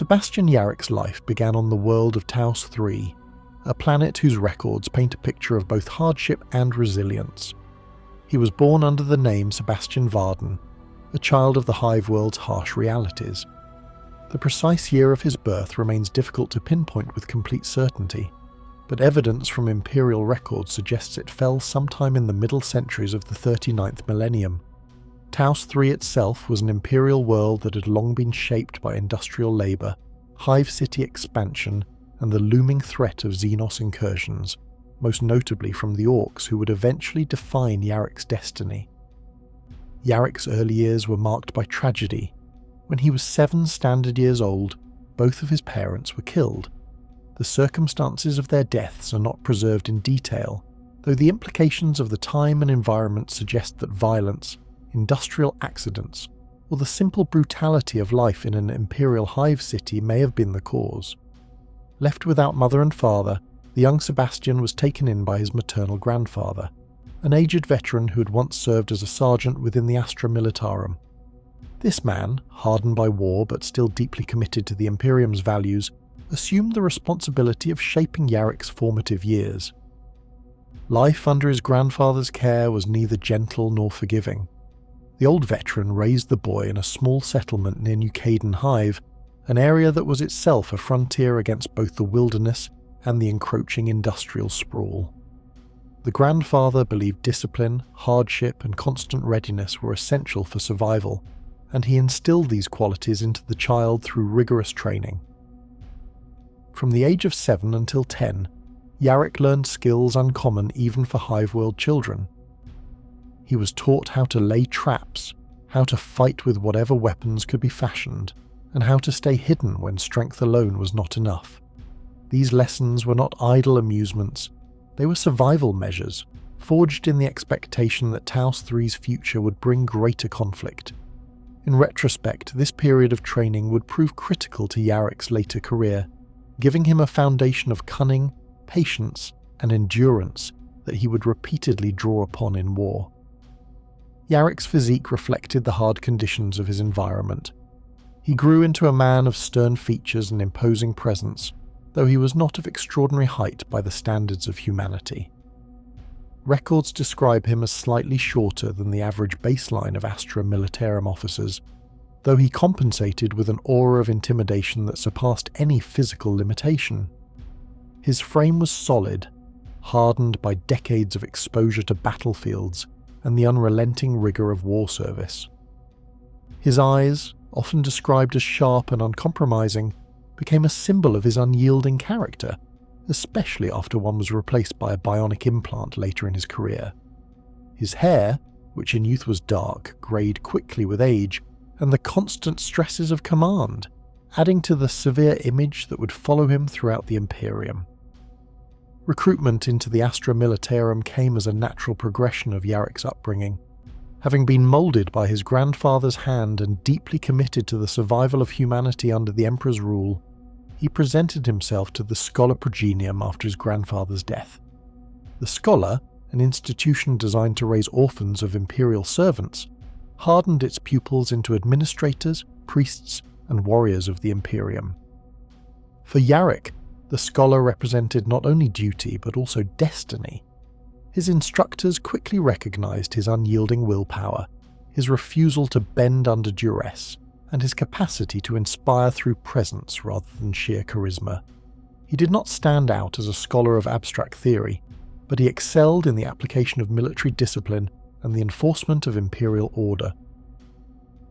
Sebastian Yarrick's life began on the world of Taos III, a planet whose records paint a picture of both hardship and resilience. He was born under the name Sebastian Varden, a child of the Hive world's harsh realities. The precise year of his birth remains difficult to pinpoint with complete certainty, but evidence from Imperial records suggests it fell sometime in the middle centuries of the 39th millennium. Taos III itself was an Imperial world that had long been shaped by industrial labour, Hive city expansion, and the looming threat of Xenos incursions, most notably from the Orcs who would eventually define Yarrick's destiny. Yarrick's early years were marked by tragedy. When he was 7 standard years old, both of his parents were killed. The circumstances of their deaths are not preserved in detail, though the implications of the time and environment suggest that violence, industrial accidents, or the simple brutality of life in an Imperial Hive city may have been the cause. Left without mother and father, the young Sebastian was taken in by his maternal grandfather, an aged veteran who had once served as a sergeant within the Astra Militarum. This man, hardened by war but still deeply committed to the Imperium's values, assumed the responsibility of shaping Yarrick's formative years. Life under his grandfather's care was neither gentle nor forgiving. The old veteran raised the boy in a small settlement near New Caden Hive, an area that was itself a frontier against both the wilderness and the encroaching industrial sprawl. The grandfather believed discipline, hardship, and constant readiness were essential for survival, and he instilled these qualities into the child through rigorous training. From the age of 7 until 10, Yarrick learned skills uncommon even for Hive-world children. He was taught how to lay traps, how to fight with whatever weapons could be fashioned, and how to stay hidden when strength alone was not enough. These lessons were not idle amusements, they were survival measures, forged in the expectation that Taos III's future would bring greater conflict. In retrospect, this period of training would prove critical to Yarrick's later career, giving him a foundation of cunning, patience, and endurance that he would repeatedly draw upon in war. Yarrick's physique reflected the hard conditions of his environment. He grew into a man of stern features and imposing presence, though he was not of extraordinary height by the standards of humanity. Records describe him as slightly shorter than the average baseline of Astra Militarum officers, though he compensated with an aura of intimidation that surpassed any physical limitation. His frame was solid, hardened by decades of exposure to battlefields and the unrelenting rigour of war service. His eyes, often described as sharp and uncompromising, became a symbol of his unyielding character, especially after one was replaced by a bionic implant later in his career. His hair, which in youth was dark, greyed quickly with age, and the constant stresses of command, adding to the severe image that would follow him throughout the Imperium. Recruitment into the Astra Militarum came as a natural progression of Yarrick's upbringing. Having been moulded by his grandfather's hand and deeply committed to the survival of humanity under the Emperor's rule, he presented himself to the Schola Progenium after his grandfather's death. The Schola, an institution designed to raise orphans of Imperial servants, hardened its pupils into administrators, priests, and warriors of the Imperium. For Yarrick, the Schola represented not only duty but also destiny. His instructors quickly recognized his unyielding willpower, his refusal to bend under duress, and his capacity to inspire through presence rather than sheer charisma. He did not stand out as a scholar of abstract theory, but he excelled in the application of military discipline and the enforcement of imperial order.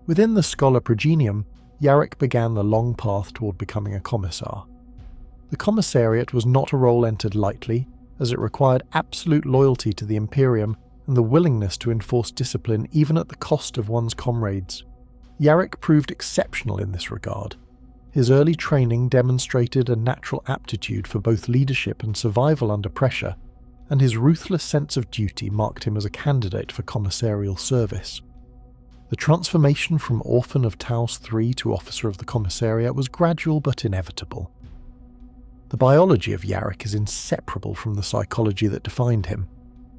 Within the Schola Progenium, Yarrick began the long path toward becoming a commissar. The Commissariat was not a role entered lightly, as it required absolute loyalty to the Imperium and the willingness to enforce discipline even at the cost of one's comrades. Yarrick proved exceptional in this regard. His early training demonstrated a natural aptitude for both leadership and survival under pressure, and his ruthless sense of duty marked him as a candidate for commissarial service. The transformation from orphan of Taos III to officer of the Commissariat was gradual but inevitable. The biology of Yarrick is inseparable from the psychology that defined him.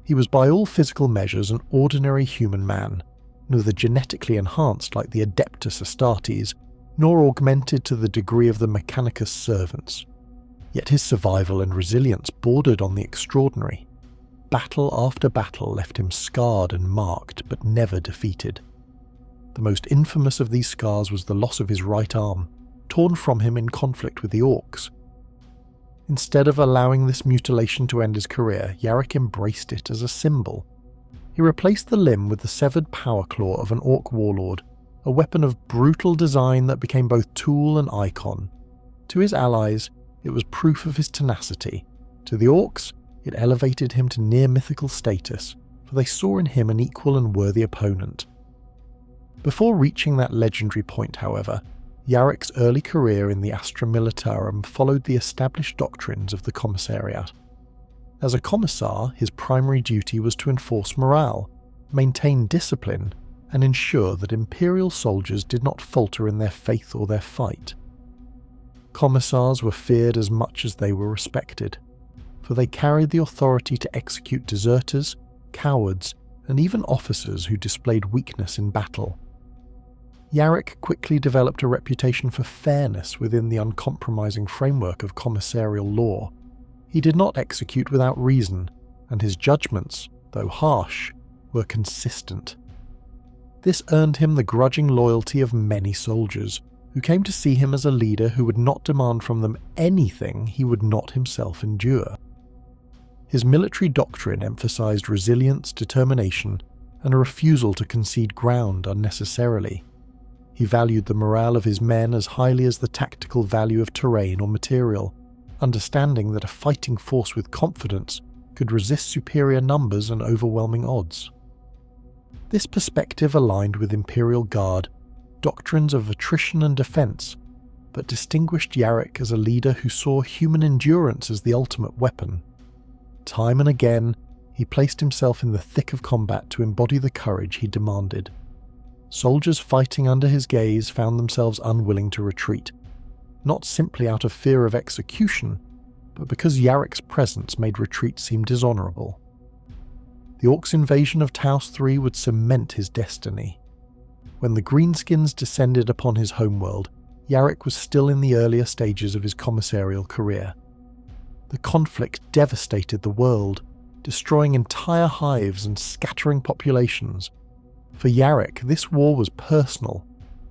He was by all physical measures an ordinary human man, neither genetically enhanced like the Adeptus Astartes, nor augmented to the degree of the Mechanicus servants. Yet his survival and resilience bordered on the extraordinary. Battle after battle left him scarred and marked, but never defeated. The most infamous of these scars was the loss of his right arm, torn from him in conflict with the Orcs. Instead of allowing this mutilation to end his career, Yaric embraced it as a symbol. He replaced the limb with the severed power claw of an Orc warlord, a weapon of brutal design that became both tool and icon. To his allies, it was proof of his tenacity. To the Orcs, it elevated him to near mythical status, for they saw in him an equal and worthy opponent. Before reaching that legendary point, however, Yaric's early career in the Astra Militarum followed the established doctrines of the Commissariat. As a commissar, his primary duty was to enforce morale, maintain discipline, and ensure that Imperial soldiers did not falter in their faith or their fight. Commissars were feared as much as they were respected, for they carried the authority to execute deserters, cowards, and even officers who displayed weakness in battle. Yaric quickly developed a reputation for fairness within the uncompromising framework of commissarial law. He did not execute without reason, and his judgments, though harsh, were consistent. This earned him the grudging loyalty of many soldiers, who came to see him as a leader who would not demand from them anything he would not himself endure. His military doctrine emphasized resilience, determination, and a refusal to concede ground unnecessarily. He valued the morale of his men as highly as the tactical value of terrain or material, understanding that a fighting force with confidence could resist superior numbers and overwhelming odds. This perspective aligned with Imperial Guard doctrines of attrition and defense, but distinguished Yaric as a leader who saw human endurance as the ultimate weapon. Time and again, he placed himself in the thick of combat to embody the courage he demanded. Soldiers fighting under his gaze found themselves unwilling to retreat, not simply out of fear of execution, but because Yaric's presence made retreat seem dishonourable. The Orcs' invasion of Taos III would cement his destiny. When the greenskins descended upon his homeworld, Yaric was still in the earlier stages of his commissarial career. The conflict devastated the world, destroying entire hives and scattering populations. For Yaric, this war was personal.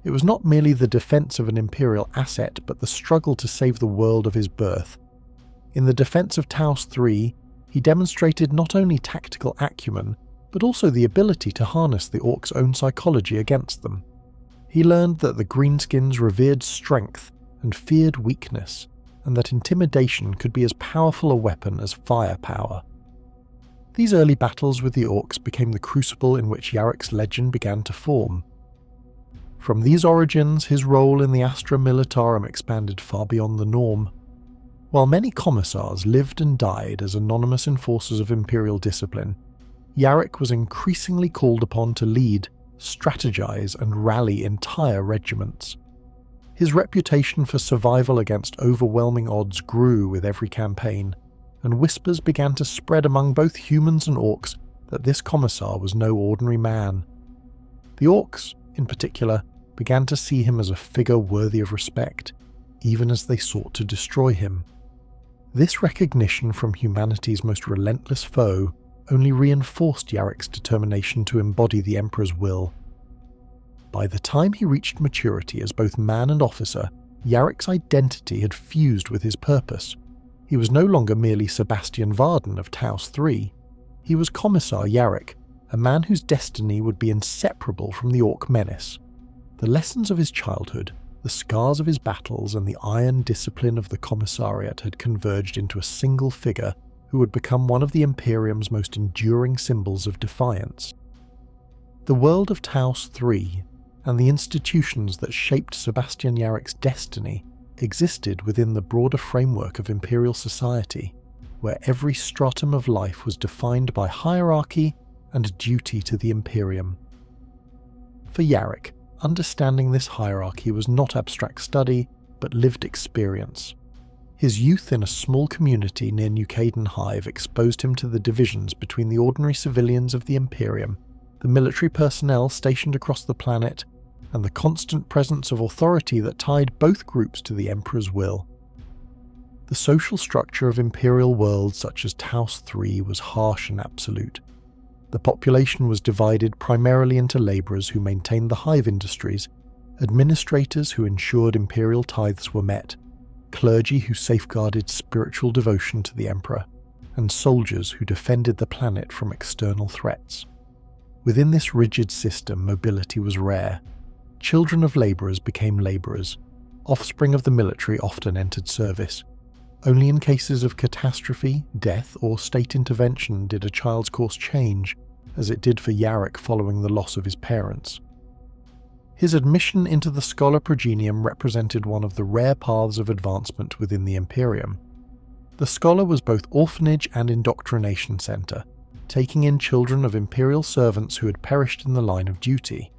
It was not merely the defense of an Imperial asset, but the struggle to save the world of his birth. In the defense of Taos III, he demonstrated not only tactical acumen, but also the ability to harness the Orcs' own psychology against them. He learned that the greenskins revered strength and feared weakness, and that intimidation could be as powerful a weapon as firepower. These early battles with the Orcs became the crucible in which Yaric's legend began to form. From these origins, his role in the Astra Militarum expanded far beyond the norm. While many commissars lived and died as anonymous enforcers of Imperial discipline, Yaric was increasingly called upon to lead, strategize, and rally entire regiments. His reputation for survival against overwhelming odds grew with every campaign, and whispers began to spread among both humans and Orcs that this commissar was no ordinary man. The Orcs, in particular, began to see him as a figure worthy of respect, even as they sought to destroy him. This recognition from humanity's most relentless foe only reinforced Yaric's determination to embody the Emperor's will. By the time he reached maturity as both man and officer, Yaric's identity had fused with his purpose. He was no longer merely Sebastian Varden of Taos III. He was Commissar Yarrick, a man whose destiny would be inseparable from the Orc menace. The lessons of his childhood, the scars of his battles, and the iron discipline of the Commissariat had converged into a single figure who would become one of the Imperium's most enduring symbols of defiance. The world of Taos III, and the institutions that shaped Sebastian Yarrick's destiny, existed within the broader framework of Imperial society, where every stratum of life was defined by hierarchy and duty to the Imperium. For Yaric, understanding this hierarchy was not abstract study, but lived experience. His youth in a small community near New Caden Hive exposed him to the divisions between the ordinary civilians of the Imperium, the military personnel stationed across the planet, and the constant presence of authority that tied both groups to the Emperor's will. The social structure of Imperial worlds such as Taos III was harsh and absolute. The population was divided primarily into labourers who maintained the hive industries, administrators who ensured Imperial tithes were met, clergy who safeguarded spiritual devotion to the Emperor, and soldiers who defended the planet from external threats. Within this rigid system, mobility was rare. Children of labourers became labourers. Offspring of the military often entered service. Only in cases of catastrophe, death, or state intervention did a child's course change, as it did for Yaric following the loss of his parents. His admission into the Scholar Progenium represented one of the rare paths of advancement within the Imperium. The Scholar was both orphanage and indoctrination centre, taking in children of Imperial servants who had perished in the line of duty.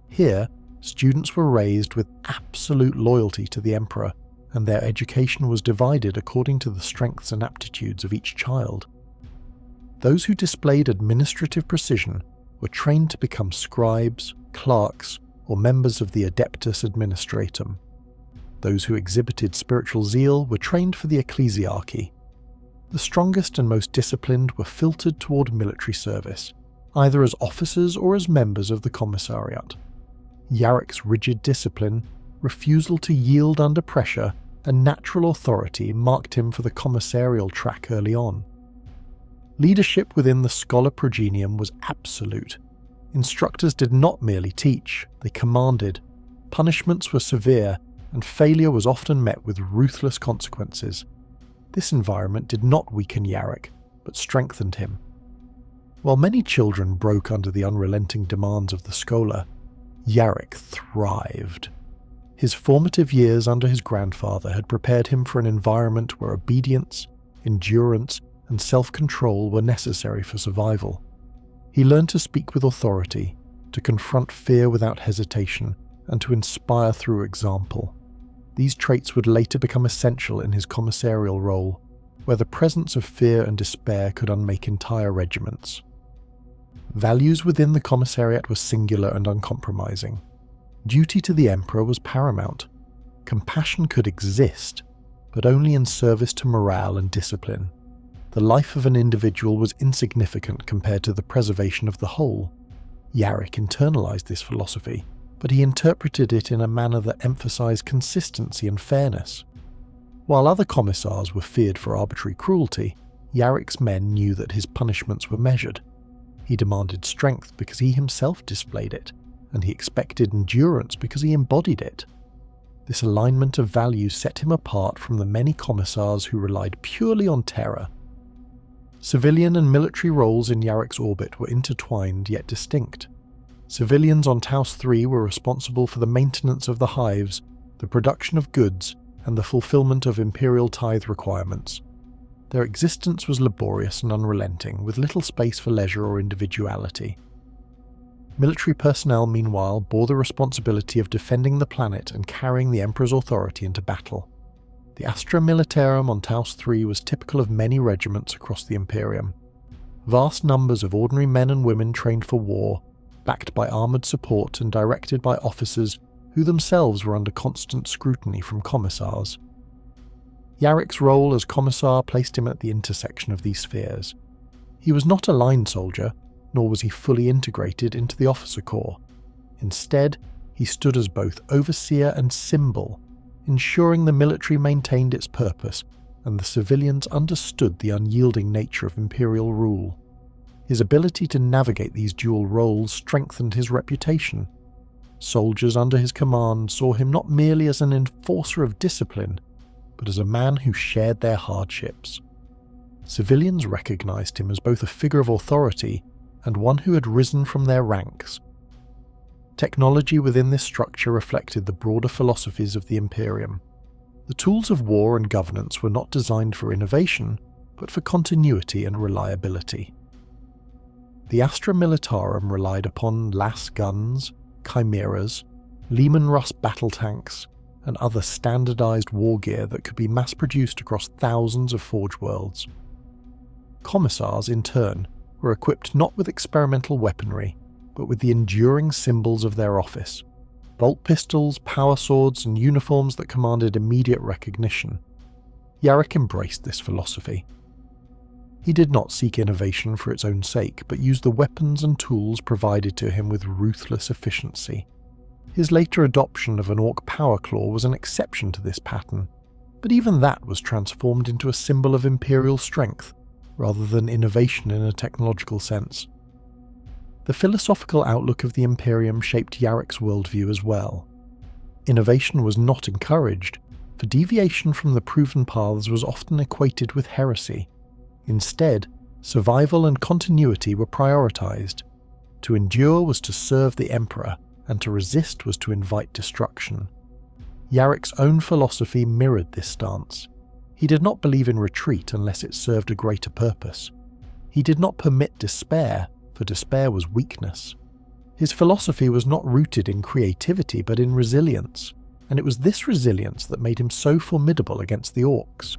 Here, students were raised with absolute loyalty to the Emperor, and their education was divided according to the strengths and aptitudes of each child. Those who displayed administrative precision were trained to become scribes, clerks, or members of the Adeptus Administratum. Those who exhibited spiritual zeal were trained for the ecclesiarchy. The strongest and most disciplined were filtered toward military service, either as officers or as members of the Commissariat. Yaric's rigid discipline, refusal to yield under pressure, and natural authority marked him for the commissarial track early on. Leadership within the Scholar Progenium was absolute. Instructors did not merely teach, they commanded. Punishments were severe, and failure was often met with ruthless consequences. This environment did not weaken Yaric, but strengthened him. While many children broke under the unrelenting demands of the Scholar, Yaric thrived. His formative years under his grandfather had prepared him for an environment where obedience, endurance, and self-control were necessary for survival. He learned to speak with authority, to confront fear without hesitation, and to inspire through example. These traits would later become essential in his commissarial role, where the presence of fear and despair could unmake entire regiments. Values within the Commissariat were singular and uncompromising. Duty to the Emperor was paramount. Compassion could exist, but only in service to morale and discipline. The life of an individual was insignificant compared to the preservation of the whole. Yaric internalized this philosophy, but he interpreted it in a manner that emphasized consistency and fairness. While other commissars were feared for arbitrary cruelty, Yaric's men knew that his punishments were measured. He demanded strength because he himself displayed it, and he expected endurance because he embodied it. This alignment of values set him apart from the many commissars who relied purely on terror. Civilian and military roles in Yaric's orbit were intertwined yet distinct. Civilians on Taos III were responsible for the maintenance of the hives, the production of goods, and the fulfillment of Imperial tithe requirements. Their existence was laborious and unrelenting, with little space for leisure or individuality. Military personnel, meanwhile, bore the responsibility of defending the planet and carrying the Emperor's authority into battle. The Astra Militarum on Taos III was typical of many regiments across the Imperium. Vast numbers of ordinary men and women trained for war, backed by armoured support and directed by officers who themselves were under constant scrutiny from commissars. Yaric's role as commissar placed him at the intersection of these spheres. He was not a line soldier, nor was he fully integrated into the officer corps. Instead, he stood as both overseer and symbol, ensuring the military maintained its purpose and the civilians understood the unyielding nature of Imperial rule. His ability to navigate these dual roles strengthened his reputation. Soldiers under his command saw him not merely as an enforcer of discipline, but as a man who shared their hardships. Civilians recognized him as both a figure of authority and one who had risen from their ranks. Technology within this structure reflected the broader philosophies of the Imperium. The tools of war and governance were not designed for innovation, but for continuity and reliability. The Astra Militarum relied upon las guns, chimeras, Lehman Russ battle tanks, and other standardized war gear that could be mass-produced across thousands of Forge worlds. Commissars, in turn, were equipped not with experimental weaponry, but with the enduring symbols of their office: bolt pistols, power swords, and uniforms that commanded immediate recognition. Yaric embraced this philosophy. He did not seek innovation for its own sake, but used the weapons and tools provided to him with ruthless efficiency. His later adoption of an orc power claw was an exception to this pattern, but even that was transformed into a symbol of imperial strength, rather than innovation in a technological sense. The philosophical outlook of the Imperium shaped Yaric's worldview as well. Innovation was not encouraged, for deviation from the proven paths was often equated with heresy. Instead, survival and continuity were prioritized. To endure was to serve the Emperor, and to resist was to invite destruction. Yaric's own philosophy mirrored this stance. He did not believe in retreat unless it served a greater purpose. He did not permit despair, for despair was weakness. His philosophy was not rooted in creativity but in resilience, and it was this resilience that made him so formidable against the orcs.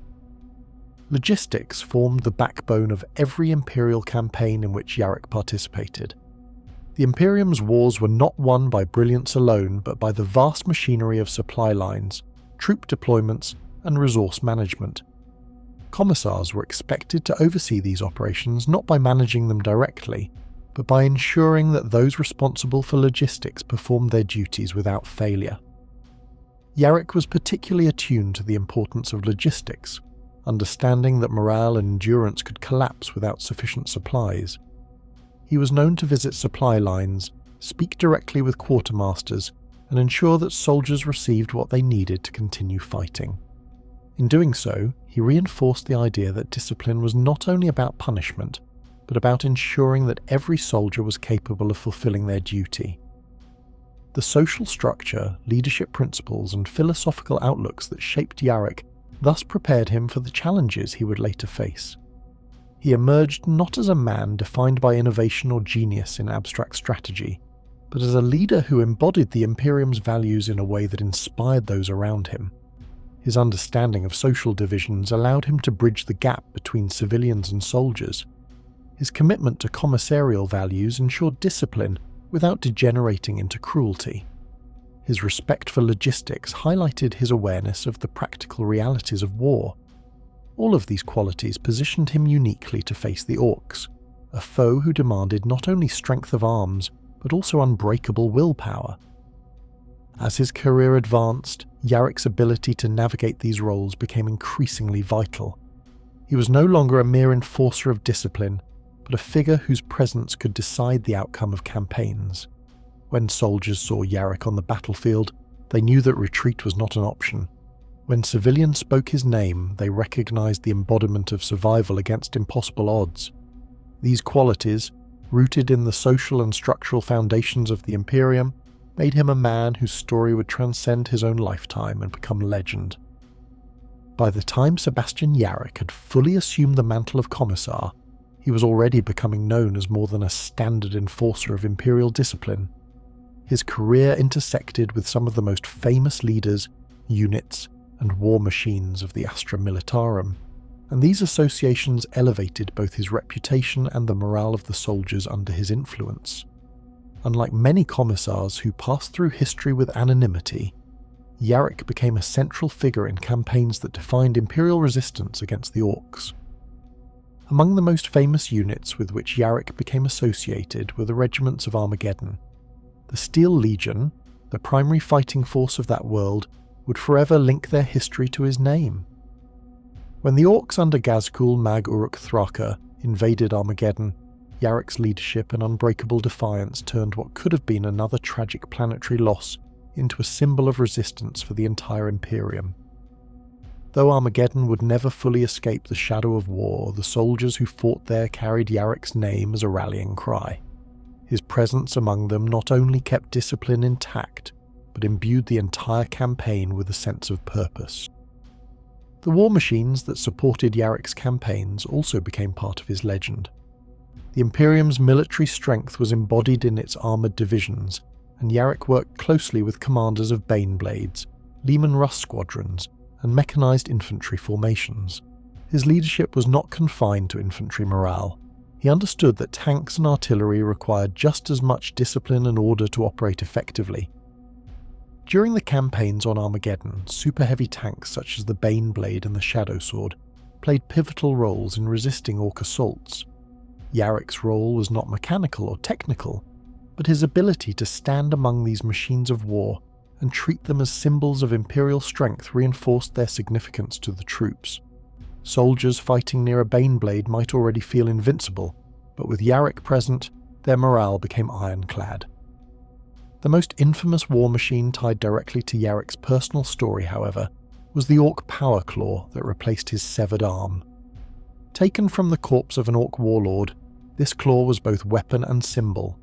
Logistics formed the backbone of every Imperial campaign in which Yaric participated. The Imperium's wars were not won by brilliance alone, but by the vast machinery of supply lines, troop deployments, and resource management. Commissars were expected to oversee these operations not by managing them directly, but by ensuring that those responsible for logistics performed their duties without failure. Yaric was particularly attuned to the importance of logistics, understanding that morale and endurance could collapse without sufficient supplies. He was known to visit supply lines, speak directly with quartermasters, and ensure that soldiers received what they needed to continue fighting. In doing so, he reinforced the idea that discipline was not only about punishment, but about ensuring that every soldier was capable of fulfilling their duty. The social structure, leadership principles, and philosophical outlooks that shaped Yaric thus prepared him for the challenges he would later face. He emerged not as a man defined by innovation or genius in abstract strategy, but as a leader who embodied the Imperium's values in a way that inspired those around him. His understanding of social divisions allowed him to bridge the gap between civilians and soldiers. His commitment to commissarial values ensured discipline without degenerating into cruelty. His respect for logistics highlighted his awareness of the practical realities of war. All of these qualities positioned him uniquely to face the orcs, a foe who demanded not only strength of arms, but also unbreakable willpower. As his career advanced, Yaric's ability to navigate these roles became increasingly vital. He was no longer a mere enforcer of discipline, but a figure whose presence could decide the outcome of campaigns. When soldiers saw Yaric on the battlefield, they knew that retreat was not an option. When civilians spoke his name, they recognized the embodiment of survival against impossible odds. These qualities, rooted in the social and structural foundations of the Imperium, made him a man whose story would transcend his own lifetime and become legend. By the time Sebastian Yarrick had fully assumed the mantle of Commissar, he was already becoming known as more than a standard enforcer of Imperial discipline. His career intersected with some of the most famous leaders, units, and war machines of the Astra Militarum, and these associations elevated both his reputation and the morale of the soldiers under his influence. Unlike many commissars who passed through history with anonymity, Yaric became a central figure in campaigns that defined Imperial resistance against the orcs. Among the most famous units with which Yaric became associated were the regiments of Armageddon. The Steel Legion, the primary fighting force of that world, would forever link their history to his name. When the orcs under Ghazghkull Mag Uruk Thraka invaded Armageddon, Yaric's leadership and unbreakable defiance turned what could have been another tragic planetary loss into a symbol of resistance for the entire Imperium. Though Armageddon would never fully escape the shadow of war, the soldiers who fought there carried Yaric's name as a rallying cry. His presence among them not only kept discipline intact, but imbued the entire campaign with a sense of purpose. The war machines that supported Yaric's campaigns also became part of his legend. The Imperium's military strength was embodied in its armoured divisions, and Yaric worked closely with commanders of Baneblades, Leman Russ squadrons, and mechanised infantry formations. His leadership was not confined to infantry morale. He understood that tanks and artillery required just as much discipline and order to operate effectively. During the campaigns on Armageddon, super heavy tanks such as the Baneblade and the Shadow Sword played pivotal roles in resisting Orc assaults. Yarrick's role was not mechanical or technical, but his ability to stand among these machines of war and treat them as symbols of Imperial strength reinforced their significance to the troops. Soldiers fighting near a Baneblade might already feel invincible, but with Yaric present, their morale became ironclad. The most infamous war machine tied directly to Yarric's personal story, however, was the Orc Power Claw that replaced his severed arm. Taken from the corpse of an Orc warlord, this claw was both weapon and symbol.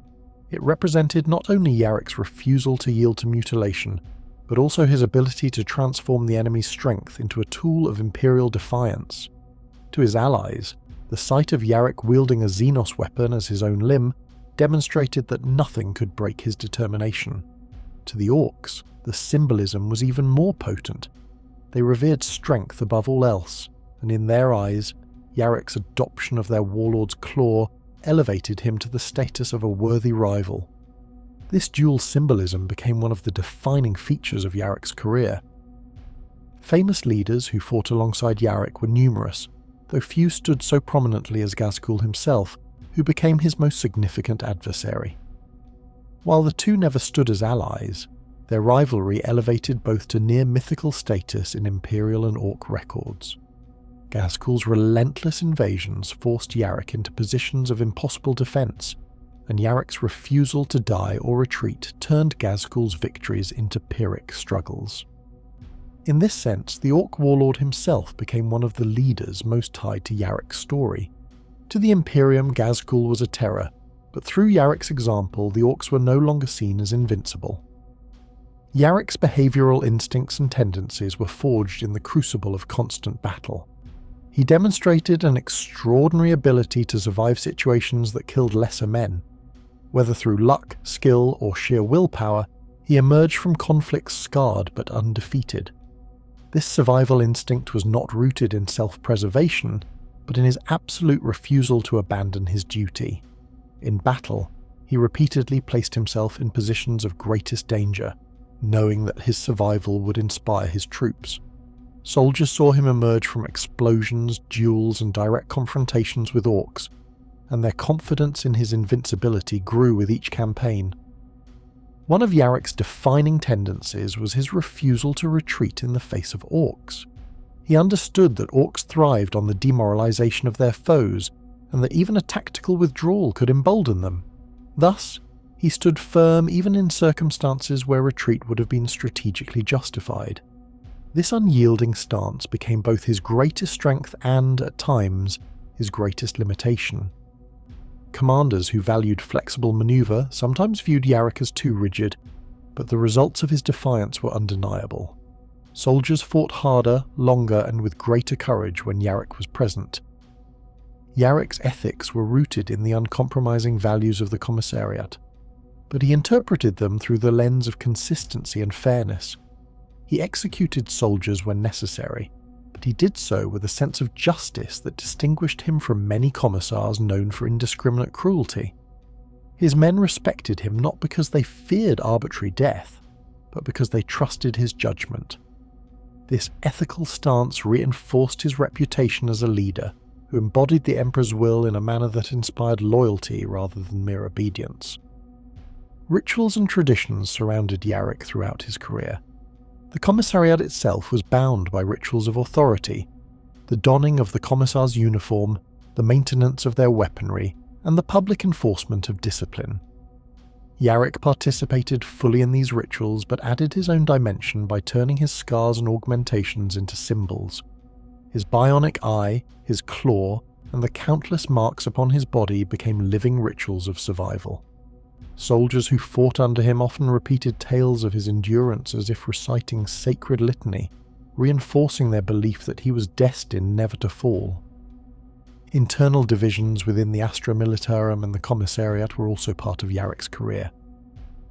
It represented not only Yarric's refusal to yield to mutilation, but also his ability to transform the enemy's strength into a tool of Imperial defiance. To his allies, the sight of Yaric wielding a Xenos weapon as his own limb demonstrated that nothing could break his determination. To the Orcs, the symbolism was even more potent. They revered strength above all else, and in their eyes, Yarric's adoption of their warlord's claw elevated him to the status of a worthy rival. This dual symbolism became one of the defining features of Yarric's career. Famous leaders who fought alongside Yaric were numerous, though few stood so prominently as Ghazghkull himself, who became his most significant adversary. While the two never stood as allies, their rivalry elevated both to near mythical status in Imperial and Orc records. Ghazghkull's relentless invasions forced Yaric into positions of impossible defense, and Yaric's refusal to die or retreat turned Ghazghkull's victories into Pyrrhic struggles. In this sense, the Orc warlord himself became one of the leaders most tied to Yaric's story. To the Imperium, Ghazghkull was a terror, but through Yaric's example, the Orcs were no longer seen as invincible. Yaric's behavioural instincts and tendencies were forged in the crucible of constant battle. He demonstrated an extraordinary ability to survive situations that killed lesser men. Whether through luck, skill, or sheer willpower, he emerged from conflicts scarred but undefeated. This survival instinct was not rooted in self-preservation, but in his absolute refusal to abandon his duty. In battle, he repeatedly placed himself in positions of greatest danger, knowing that his survival would inspire his troops. Soldiers saw him emerge from explosions, duels, and direct confrontations with Orcs, and their confidence in his invincibility grew with each campaign. One of Yaric's defining tendencies was his refusal to retreat in the face of Orcs. He understood that Orcs thrived on the demoralization of their foes, and that even a tactical withdrawal could embolden them. Thus, he stood firm even in circumstances where retreat would have been strategically justified. This unyielding stance became both his greatest strength and, at times, his greatest limitation. Commanders who valued flexible maneuver sometimes viewed Yaric as too rigid, but the results of his defiance were undeniable. Soldiers fought harder, longer, and with greater courage when Yaric was present. Yaric's ethics were rooted in the uncompromising values of the Commissariat, but he interpreted them through the lens of consistency and fairness. He executed soldiers when necessary, but he did so with a sense of justice that distinguished him from many commissars known for indiscriminate cruelty. His men respected him not because they feared arbitrary death, but because they trusted his judgment. This ethical stance reinforced his reputation as a leader who embodied the Emperor's will in a manner that inspired loyalty rather than mere obedience. Rituals and traditions surrounded Yaric throughout his career. The Commissariat itself was bound by rituals of authority, the donning of the Commissar's uniform, the maintenance of their weaponry, and the public enforcement of discipline. Yaric participated fully in these rituals but added his own dimension by turning his scars and augmentations into symbols. His bionic eye, his claw, and the countless marks upon his body became living rituals of survival. Soldiers who fought under him often repeated tales of his endurance as if reciting sacred litany, reinforcing their belief that he was destined never to fall. Internal divisions within the Astra Militarum and the Commissariat were also part of Yaric's career.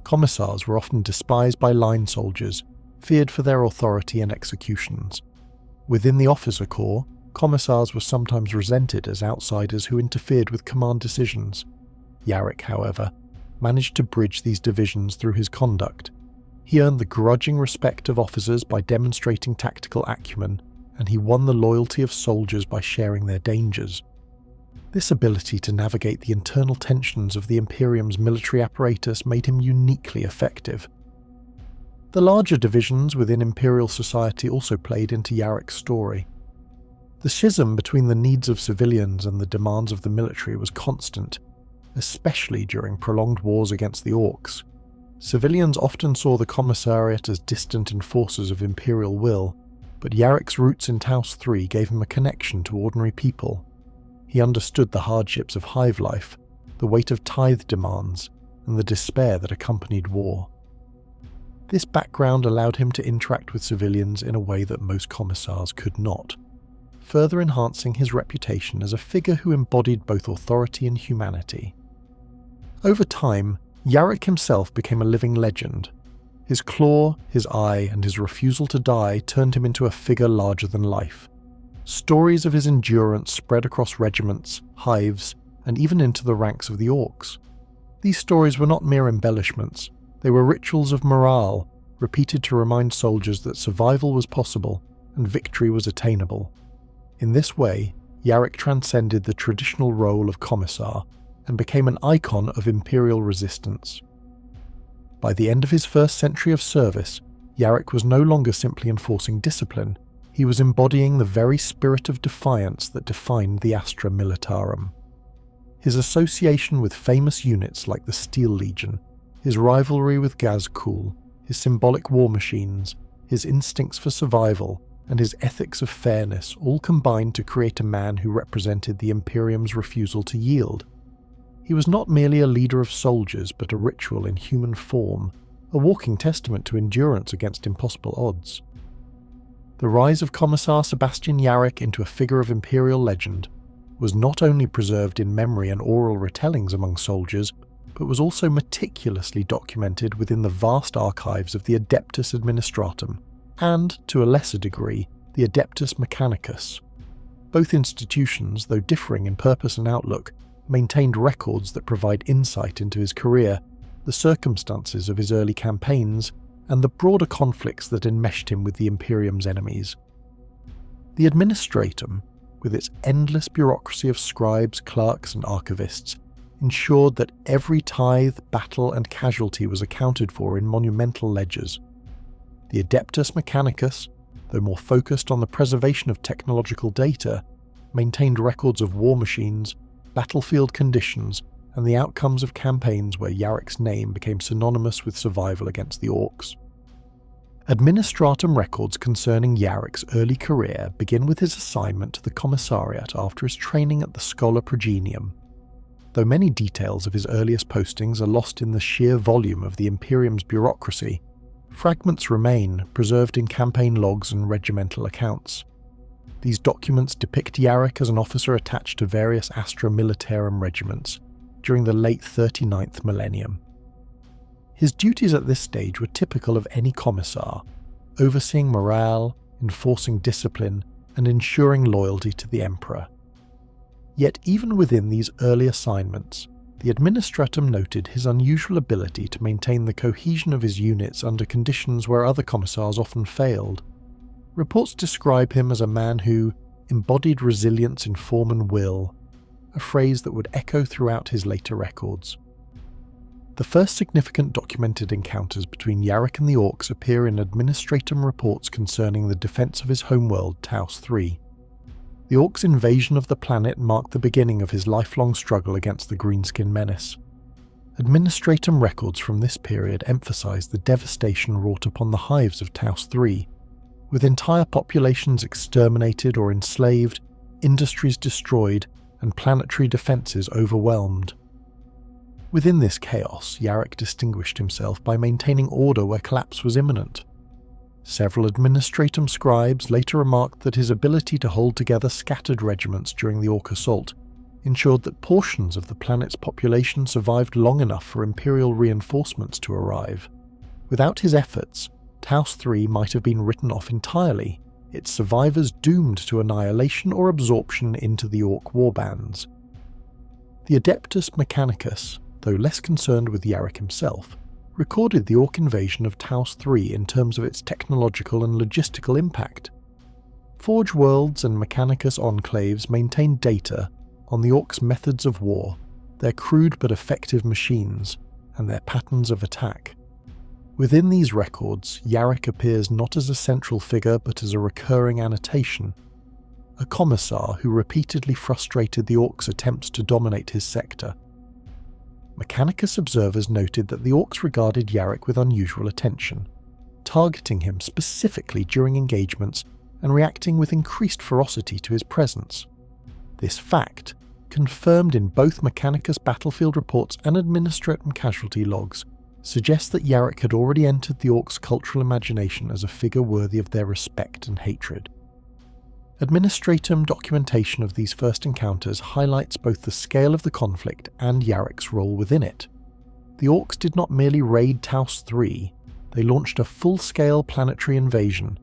Commissars were often despised by line soldiers, feared for their authority and executions. Within the officer corps, commissars were sometimes resented as outsiders who interfered with command decisions. Yaric, however, managed to bridge these divisions through his conduct. He earned the grudging respect of officers by demonstrating tactical acumen, and he won the loyalty of soldiers by sharing their dangers. This ability to navigate the internal tensions of the Imperium's military apparatus made him uniquely effective. The larger divisions within Imperial society also played into Yarric's story. The schism between the needs of civilians and the demands of the military was constant, especially during prolonged wars against the Orcs. Civilians often saw the Commissariat as distant enforcers of Imperial will, but Yarric's roots in Taos III gave him a connection to ordinary people. He understood the hardships of Hive life, the weight of tithe demands, and the despair that accompanied war. This background allowed him to interact with civilians in a way that most commissars could not, further enhancing his reputation as a figure who embodied both authority and humanity. Over time, Yaric himself became a living legend. His claw, his eye, and his refusal to die turned him into a figure larger than life. Stories of his endurance spread across regiments, hives, and even into the ranks of the Orcs. These stories were not mere embellishments, they were rituals of morale, repeated to remind soldiers that survival was possible and victory was attainable. In this way, Yaric transcended the traditional role of commissar and became an icon of Imperial resistance. By the end of his first century of service, Yaric was no longer simply enforcing discipline, he was embodying the very spirit of defiance that defined the Astra Militarum. His association with famous units like the Steel Legion, his rivalry with Gazkul, his symbolic war machines, his instincts for survival, and his ethics of fairness all combined to create a man who represented the Imperium's refusal to yield. He was not merely a leader of soldiers, but a ritual in human form, a walking testament to endurance against impossible odds. The rise of Commissar Sebastian Yarrick into a figure of Imperial legend was not only preserved in memory and oral retellings among soldiers, but was also meticulously documented within the vast archives of the Adeptus Administratum, and, to a lesser degree, the Adeptus Mechanicus. Both institutions, though differing in purpose and outlook, maintained records that provide insight into his career, the circumstances of his early campaigns, and the broader conflicts that enmeshed him with the Imperium's enemies. The Administratum, with its endless bureaucracy of scribes, clerks, and archivists, ensured that every tithe, battle, and casualty was accounted for in monumental ledgers. The Adeptus Mechanicus, though more focused on the preservation of technological data, maintained records of war machines, battlefield conditions, and the outcomes of campaigns where Yarric's name became synonymous with survival against the Orcs. Administratum records concerning Yarric's early career begin with his assignment to the Commissariat after his training at the Schola Progenium. Though many details of his earliest postings are lost in the sheer volume of the Imperium's bureaucracy, fragments remain, preserved in campaign logs and regimental accounts. These documents depict Yaric as an officer attached to various Astra Militarum regiments during the late 39th millennium. His duties at this stage were typical of any commissar, overseeing morale, enforcing discipline, and ensuring loyalty to the Emperor. Yet even within these early assignments, the Administratum noted his unusual ability to maintain the cohesion of his units under conditions where other commissars often failed. Reports describe him as a man who embodied resilience in form and will, a phrase that would echo throughout his later records. The first significant documented encounters between Yaric and the Orcs appear in Administratum reports concerning the defense of his homeworld, Taos III. The Orcs' invasion of the planet marked the beginning of his lifelong struggle against the greenskin menace. Administratum records from this period emphasize the devastation wrought upon the hives of Taos III, with entire populations exterminated or enslaved, industries destroyed, and planetary defences overwhelmed. Within this chaos, Yaric distinguished himself by maintaining order where collapse was imminent. Several Administratum scribes later remarked that his ability to hold together scattered regiments during the Orc assault ensured that portions of the planet's population survived long enough for Imperial reinforcements to arrive. Without his efforts, Taos III might have been written off entirely, its survivors doomed to annihilation or absorption into the Orc warbands. The Adeptus Mechanicus, though less concerned with Yaric himself, recorded the Orc invasion of Taos III in terms of its technological and logistical impact. Forge worlds and Mechanicus enclaves maintained data on the Orcs' methods of war, their crude but effective machines, and their patterns of attack. Within these records, Yaric appears not as a central figure but as a recurring annotation, a commissar who repeatedly frustrated the Orcs' attempts to dominate his sector. Mechanicus observers noted that the Orcs regarded Yaric with unusual attention, targeting him specifically during engagements and reacting with increased ferocity to his presence. This fact, confirmed in both Mechanicus battlefield reports and Administratum casualty logs, suggests that Yaric had already entered the Orcs' cultural imagination as a figure worthy of their respect and hatred. Administratum documentation of these first encounters highlights both the scale of the conflict and Yaric's role within it. The Orcs did not merely raid Taos III, they launched a full-scale planetary invasion.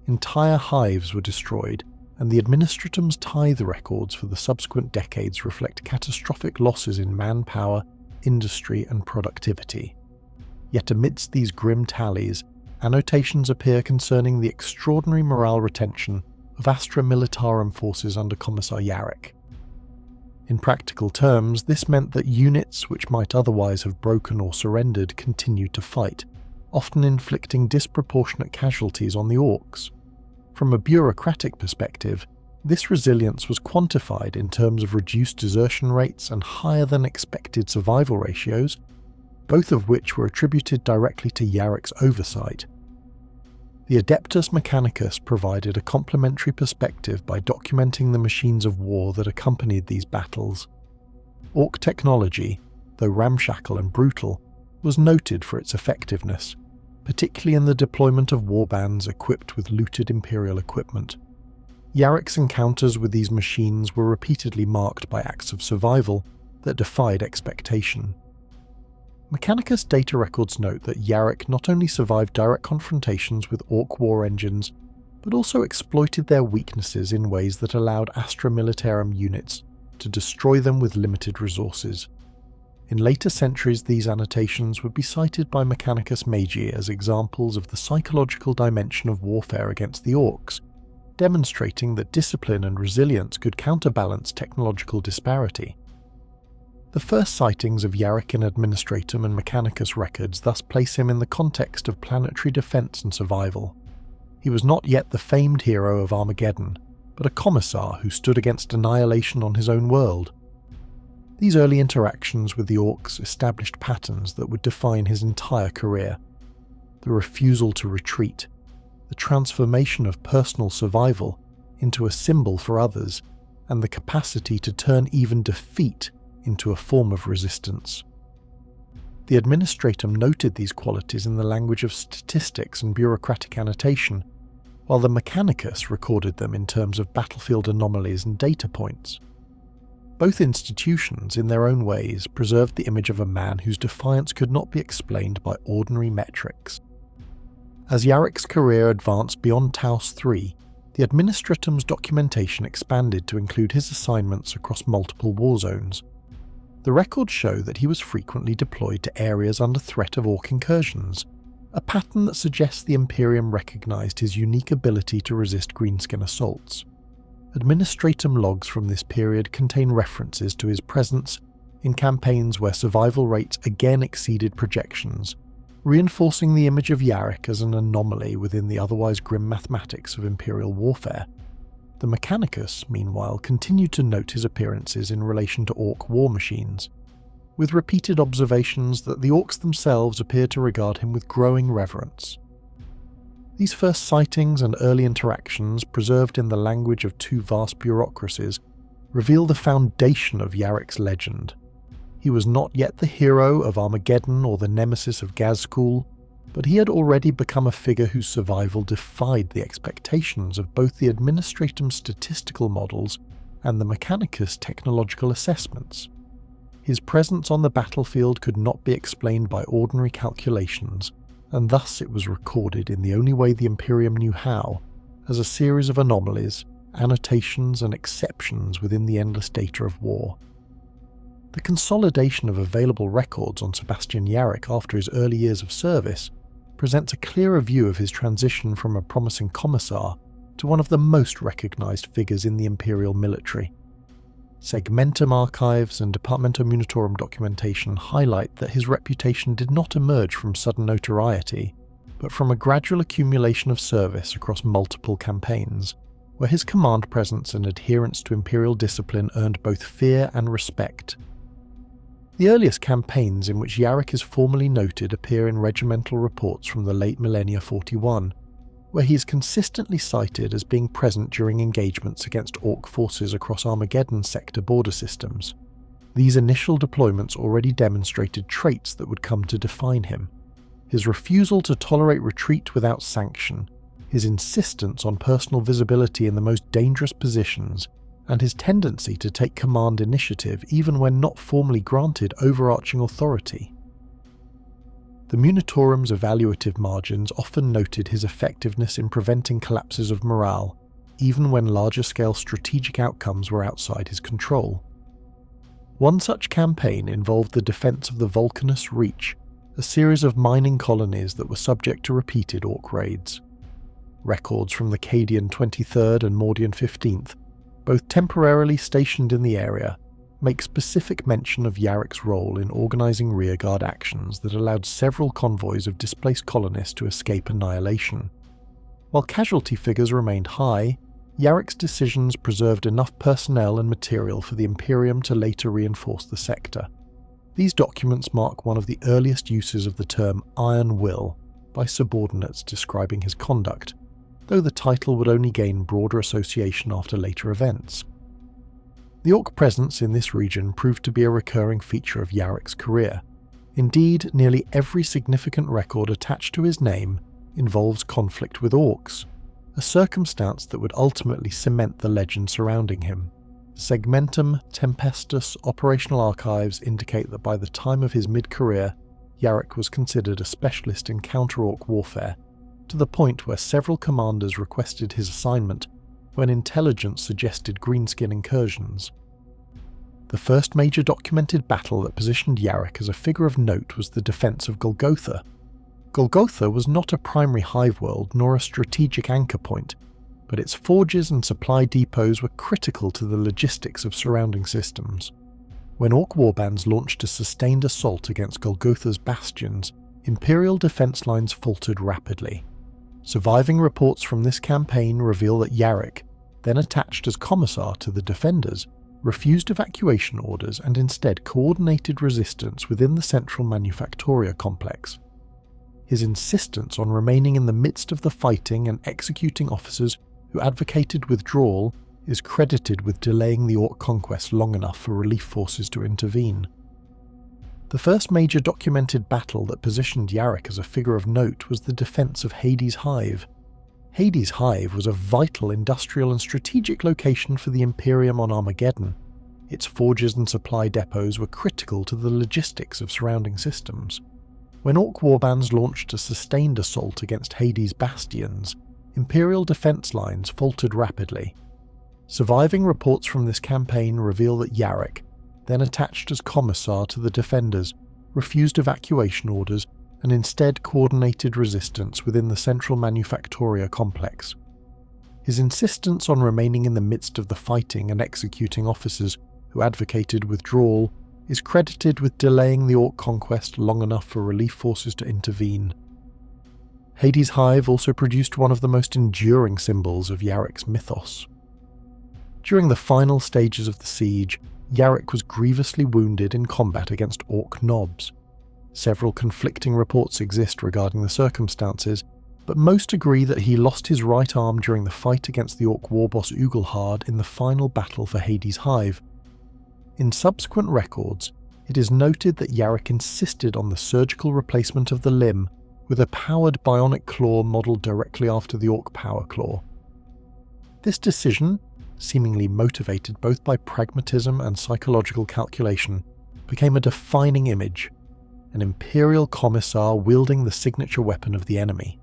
Entire hives were destroyed, and the Administratum's tithe records for the subsequent decades reflect catastrophic losses in manpower, industry, and productivity. Yet amidst these grim tallies, annotations appear concerning the extraordinary morale retention of Astra Militarum forces under Commissar Yarrick. In practical terms, this meant that units which might otherwise have broken or surrendered continued to fight, often inflicting disproportionate casualties on the Orcs. From a bureaucratic perspective, this resilience was quantified in terms of reduced desertion rates and higher than expected survival ratios, both of which were attributed directly to Yaric's oversight. The Adeptus Mechanicus provided a complementary perspective by documenting the machines of war that accompanied these battles. Orc technology, though ramshackle and brutal, was noted for its effectiveness, particularly in the deployment of warbands equipped with looted Imperial equipment. Yaric's encounters with these machines were repeatedly marked by acts of survival that defied expectation. Mechanicus data records note that Yaric not only survived direct confrontations with Orc war engines, but also exploited their weaknesses in ways that allowed Astra Militarum units to destroy them with limited resources. In later centuries, these annotations would be cited by Mechanicus Magi as examples of the psychological dimension of warfare against the Orcs, demonstrating that discipline and resilience could counterbalance technological disparity. The first sightings of Yaric in Administratum and Mechanicus records thus place him in the context of planetary defense and survival. He was not yet the famed hero of Armageddon, but a commissar who stood against annihilation on his own world. These early interactions with the Orcs established patterns that would define his entire career. The refusal to retreat, the transformation of personal survival into a symbol for others, and the capacity to turn even defeat into a form of resistance. The Administratum noted these qualities in the language of statistics and bureaucratic annotation, while the Mechanicus recorded them in terms of battlefield anomalies and data points. Both institutions, in their own ways, preserved the image of a man whose defiance could not be explained by ordinary metrics. As Yaric's career advanced beyond Taos III, the Administratum's documentation expanded to include his assignments across multiple warzones. The records show that he was frequently deployed to areas under threat of Orc incursions, a pattern that suggests the Imperium recognized his unique ability to resist greenskin assaults. Administratum logs from this period contain references to his presence in campaigns where survival rates again exceeded projections, reinforcing the image of Yaric as an anomaly within the otherwise grim mathematics of Imperial warfare. The Mechanicus, meanwhile, continued to note his appearances in relation to Orc war machines, with repeated observations that the Orcs themselves appeared to regard him with growing reverence. These first sightings and early interactions, preserved in the language of two vast bureaucracies, reveal the foundation of Yaric's legend. He was not yet the hero of Armageddon or the nemesis of Gazkul, but he had already become a figure whose survival defied the expectations of both the Administratum statistical models and the Mechanicus technological assessments. His presence on the battlefield could not be explained by ordinary calculations, and thus it was recorded in the only way the Imperium knew how, as a series of anomalies, annotations and exceptions within the endless data of war. The consolidation of available records on Sebastian Yarrick after his early years of service presents a clearer view of his transition from a promising commissar to one of the most recognised figures in the Imperial military. Segmentum archives and Departmentum Munitorum documentation highlight that his reputation did not emerge from sudden notoriety, but from a gradual accumulation of service across multiple campaigns, where his command presence and adherence to Imperial discipline earned both fear and respect. The earliest campaigns in which Yaric is formally noted appear in regimental reports from the late Millennia 41, where he is consistently cited as being present during engagements against Orc forces across Armageddon sector border systems. These initial deployments already demonstrated traits that would come to define him: his refusal to tolerate retreat without sanction, his insistence on personal visibility in the most dangerous positions, and his tendency to take command initiative even when not formally granted overarching authority. The Munitorum's evaluative margins often noted his effectiveness in preventing collapses of morale, even when larger-scale strategic outcomes were outside his control. One such campaign involved the defence of the Vulcanus Reach, a series of mining colonies that were subject to repeated Orc raids. Records from the Cadian 23rd and Mordian 15th, both temporarily stationed in the area, make specific mention of Yaric's role in organising rearguard actions that allowed several convoys of displaced colonists to escape annihilation. While casualty figures remained high, Yaric's decisions preserved enough personnel and material for the Imperium to later reinforce the sector. These documents mark one of the earliest uses of the term Iron Will by subordinates describing his conduct, though the title would only gain broader association after later events. The Orc presence in this region proved to be a recurring feature of Yaric's career. Indeed, nearly every significant record attached to his name involves conflict with Orcs, a circumstance that would ultimately cement the legend surrounding him. Segmentum Tempestus operational archives indicate that by the time of his mid-career, Yaric was considered a specialist in counter-Orc warfare, to the point where several commanders requested his assignment when intelligence suggested greenskin incursions. The first major documented battle that positioned Yaric as a figure of note was the defence of Golgotha. Golgotha was not a primary hive world nor a strategic anchor point, but its forges and supply depots were critical to the logistics of surrounding systems. When Orc warbands launched a sustained assault against Golgotha's bastions, Imperial defence lines faltered rapidly. Surviving reports from this campaign reveal that Yaric, then attached as Commissar to the defenders, refused evacuation orders and instead coordinated resistance within the central Manufactoria complex. His insistence on remaining in the midst of the fighting and executing officers who advocated withdrawal is credited with delaying the Orc conquest long enough for relief forces to intervene. The first major documented battle that positioned Yaric as a figure of note was the defence of Hades' Hive. Hades' Hive was a vital industrial and strategic location for the Imperium on Armageddon. Its forges and supply depots were critical to the logistics of surrounding systems. When Orc warbands launched a sustained assault against Hades' bastions, Imperial defence lines faltered rapidly. Surviving reports from this campaign reveal that Yaric, then attached as Commissar to the defenders, refused evacuation orders and instead coordinated resistance within the central Manufactoria complex. His insistence on remaining in the midst of the fighting and executing officers who advocated withdrawal is credited with delaying the Orc conquest long enough for relief forces to intervene. Hades' Hive also produced one of the most enduring symbols of Yaric's mythos. During the final stages of the siege, Yaric was grievously wounded in combat against Orc nobs. Several conflicting reports exist regarding the circumstances, but most agree that he lost his right arm during the fight against the Orc warboss Ugelhard in the final battle for Hades' Hive. In subsequent records, it is noted that Yaric insisted on the surgical replacement of the limb with a powered bionic claw modelled directly after the Orc power claw. This decision, seemingly motivated both by pragmatism and psychological calculation, became a defining image, an Imperial Commissar wielding the signature weapon of the enemy.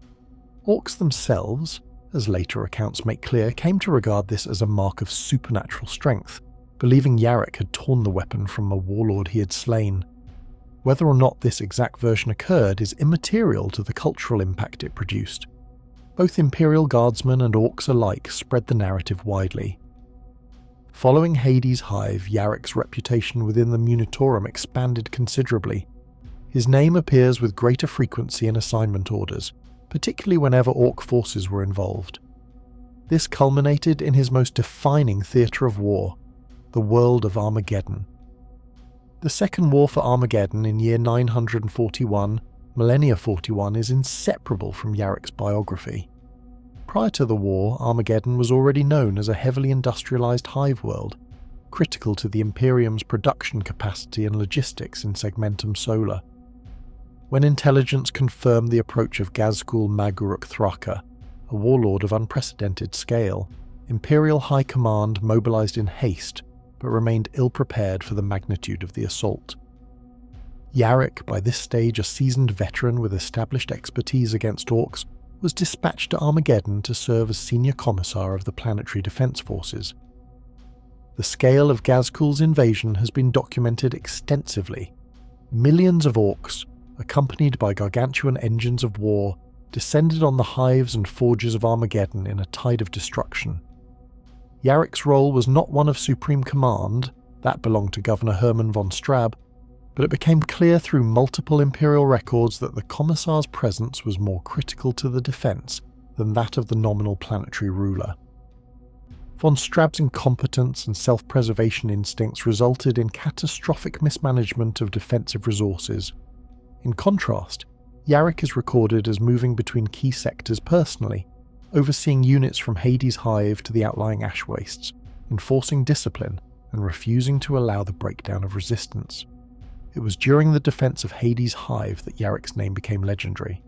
Orcs themselves, as later accounts make clear, came to regard this as a mark of supernatural strength, believing Yaric had torn the weapon from a warlord he had slain. Whether or not this exact version occurred is immaterial to the cultural impact it produced. Both Imperial Guardsmen and Orcs alike spread the narrative widely. Following Hades' Hive, Yaric's reputation within the Munitorum expanded considerably. His name appears with greater frequency in assignment orders, particularly whenever Orc forces were involved. This culminated in his most defining theatre of war, the world of Armageddon. The Second War for Armageddon in year 941, Millennia 41, is inseparable from Yaric's biography. Prior to the war, Armageddon was already known as a heavily industrialized hive world, critical to the Imperium's production capacity and logistics in Segmentum Solar. When intelligence confirmed the approach of Ghazghul Maguruk Thraka, a warlord of unprecedented scale, Imperial High Command mobilized in haste, but remained ill-prepared for the magnitude of the assault. Yaric, by this stage a seasoned veteran with established expertise against Orcs, was dispatched to Armageddon to serve as senior commissar of the planetary defense forces. The scale of Ghazghul's invasion has been documented extensively. Millions of Orcs, accompanied by gargantuan engines of war, descended on the hives and forges of Armageddon in a tide of destruction. Yaric's role was not one of supreme command, that belonged to Governor Hermann von Straub, but it became clear through multiple Imperial records that the Commissar's presence was more critical to the defense than that of the nominal planetary ruler. Von Straub's incompetence and self-preservation instincts resulted in catastrophic mismanagement of defensive resources. In contrast, Yaric is recorded as moving between key sectors personally, overseeing units from Hades' Hive to the outlying ash wastes, enforcing discipline and refusing to allow the breakdown of resistance. It was during the defense of Hades' Hive that Yaric's name became legendary.